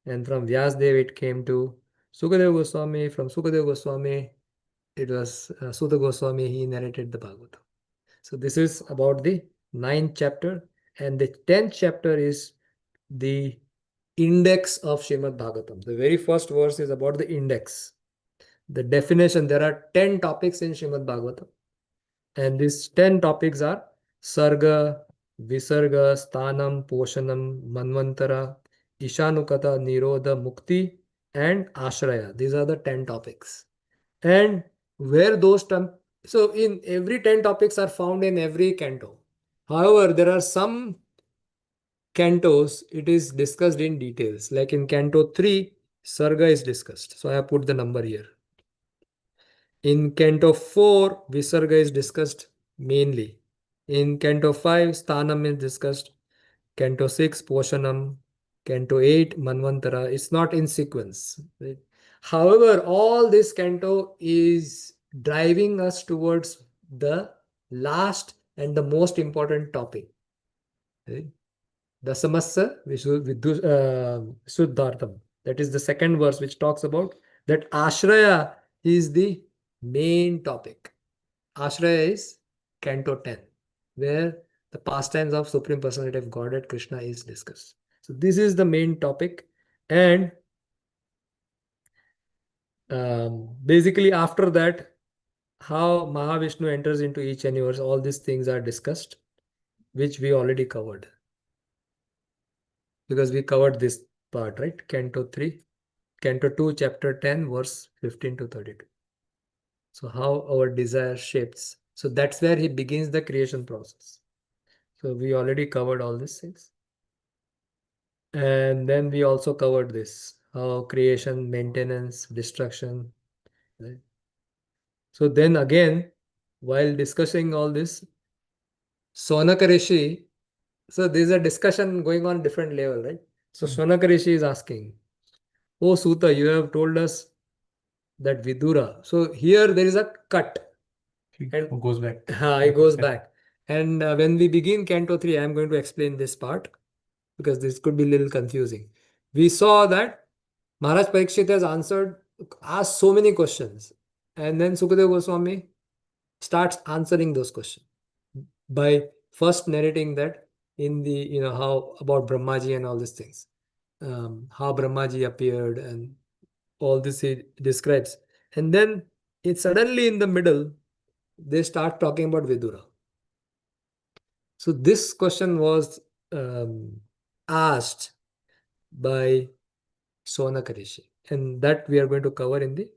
and from Vyasadev it came to Sukadeva Goswami. From Sukadeva Goswami it was Sutta Goswami, he narrated the Bhagavatam. So this is about the 9th chapter, and the 10th chapter is the index of Srimad Bhagavatam. The very first verse is about the index. The definition, there are 10 topics in Srimad Bhagavatam, and these 10 topics are Sarga, Visarga, Sthanam, Poshanam, Manvantara, Ishanukata, Nirodha, Mukti, and Ashraya. These are the 10 topics. And where those so in every 10 topics are found in every canto. However, there are some cantos it is discussed in details. Like in canto 3, Sarga is discussed. So I have put the number here. In canto 4, Visarga is discussed mainly. In canto 5, Sthanam is discussed. Canto 6, Poshanam. Canto 8, Manvantara. It's not in sequence. Right? However, all this canto is driving us towards the last and the most important topic. Right? Dasamassa Suddhartham. That is the second verse which talks about that Ashraya is the main topic. Ashraya is Canto 10, where the pastimes of Supreme Personality of Godhead Krishna is discussed. So this is the main topic, and basically after that, how Mahavishnu enters into each universe, all these things are discussed, which we already covered. Because we covered this part, right? Canto 3, Canto 2, Chapter 10, verse 15 to 32. So how our desire shapes. So that's where he begins the creation process. So we already covered all these things. And then we also covered this, how creation, maintenance, destruction. Right? So then again, while discussing all this, Sonaka Rishi, so there's a discussion going on different level, right? So Sonaka Rishi is asking, oh Suta, you have told us that Vidura. So here there is a cut. And goes back. It goes back. And when we begin Canto 3, I am going to explain this part because this could be a little confusing. We saw that Maharaj Parikshit has asked so many questions. And then Sukadeva Goswami starts answering those questions by first narrating that in the, how about Brahmaji and all these things. How Brahmaji appeared and all this he describes. And then it's suddenly in the middle, they start talking about Vidura. So this question was asked by Sonaka Rishi, and that we are going to cover in the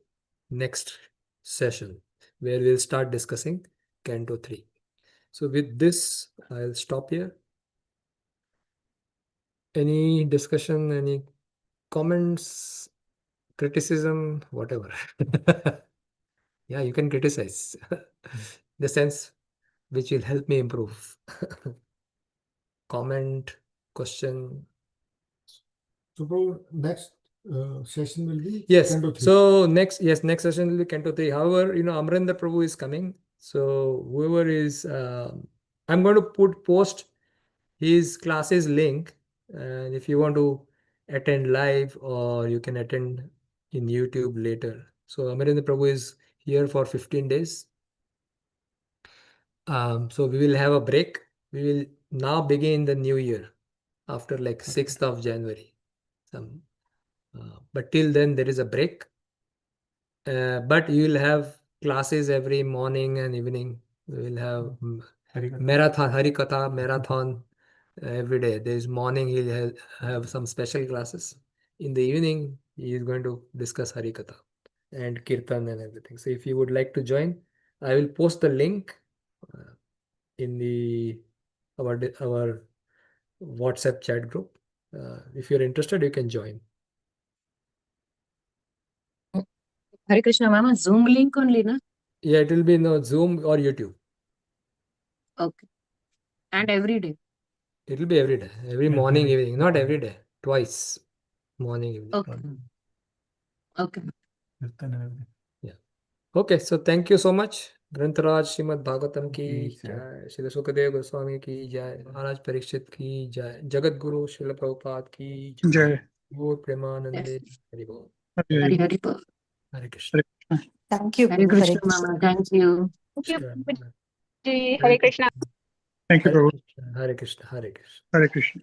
next session, where we'll start discussing Canto 3. So with this, I'll stop here. Any discussion, any comments, criticism, whatever. Yeah, you can criticize. The sense which will help me improve. Comment, question. So next session will be Yes. Canto 3. So next session will be Canto 3. However, Amrendra Prabhu is coming. So whoever is, I'm going to post his classes link. And if you want to attend live, or you can attend in YouTube later. So Amrendra Prabhu is here for 15 days. So we will have a break. We will now begin the new year after like 6th of January. But till then there is a break. But you will have classes every morning and evening. We will have Harikatha marathon every day. There is morning he'll have some special classes. In the evening he is going to discuss Harikatha and Kirtan and everything. So if you would like to join, I will post the link in our WhatsApp chat group. If you're interested, you can join. Hare Krishna, Mama. Zoom link only, na? Yeah, it will be in Zoom or YouTube. Okay. And every day. It will be every day, every morning, evening, not every day, twice, morning, evening. Okay. Okay. Yeah. Okay, so thank you so much. Grantaraj Srimad Bhagavatam ki jai, Srila Sukadeva Goswami ki jai, Maharaj Parikshit ki jai, Jagat Guru Srila Prabhupada ki jai, Jai. Gaur Premanande, Yes. Hari Bol. Hari Hari Bol. Hare Krishna. Thank you. Hare Krishna, Mama. Thank you. Thank you. Sure. Ji, Hare Krishna. Thank you, Hare Prabhu. Krishna, Hare Krishna, Hare Krishna. Hare Krishna.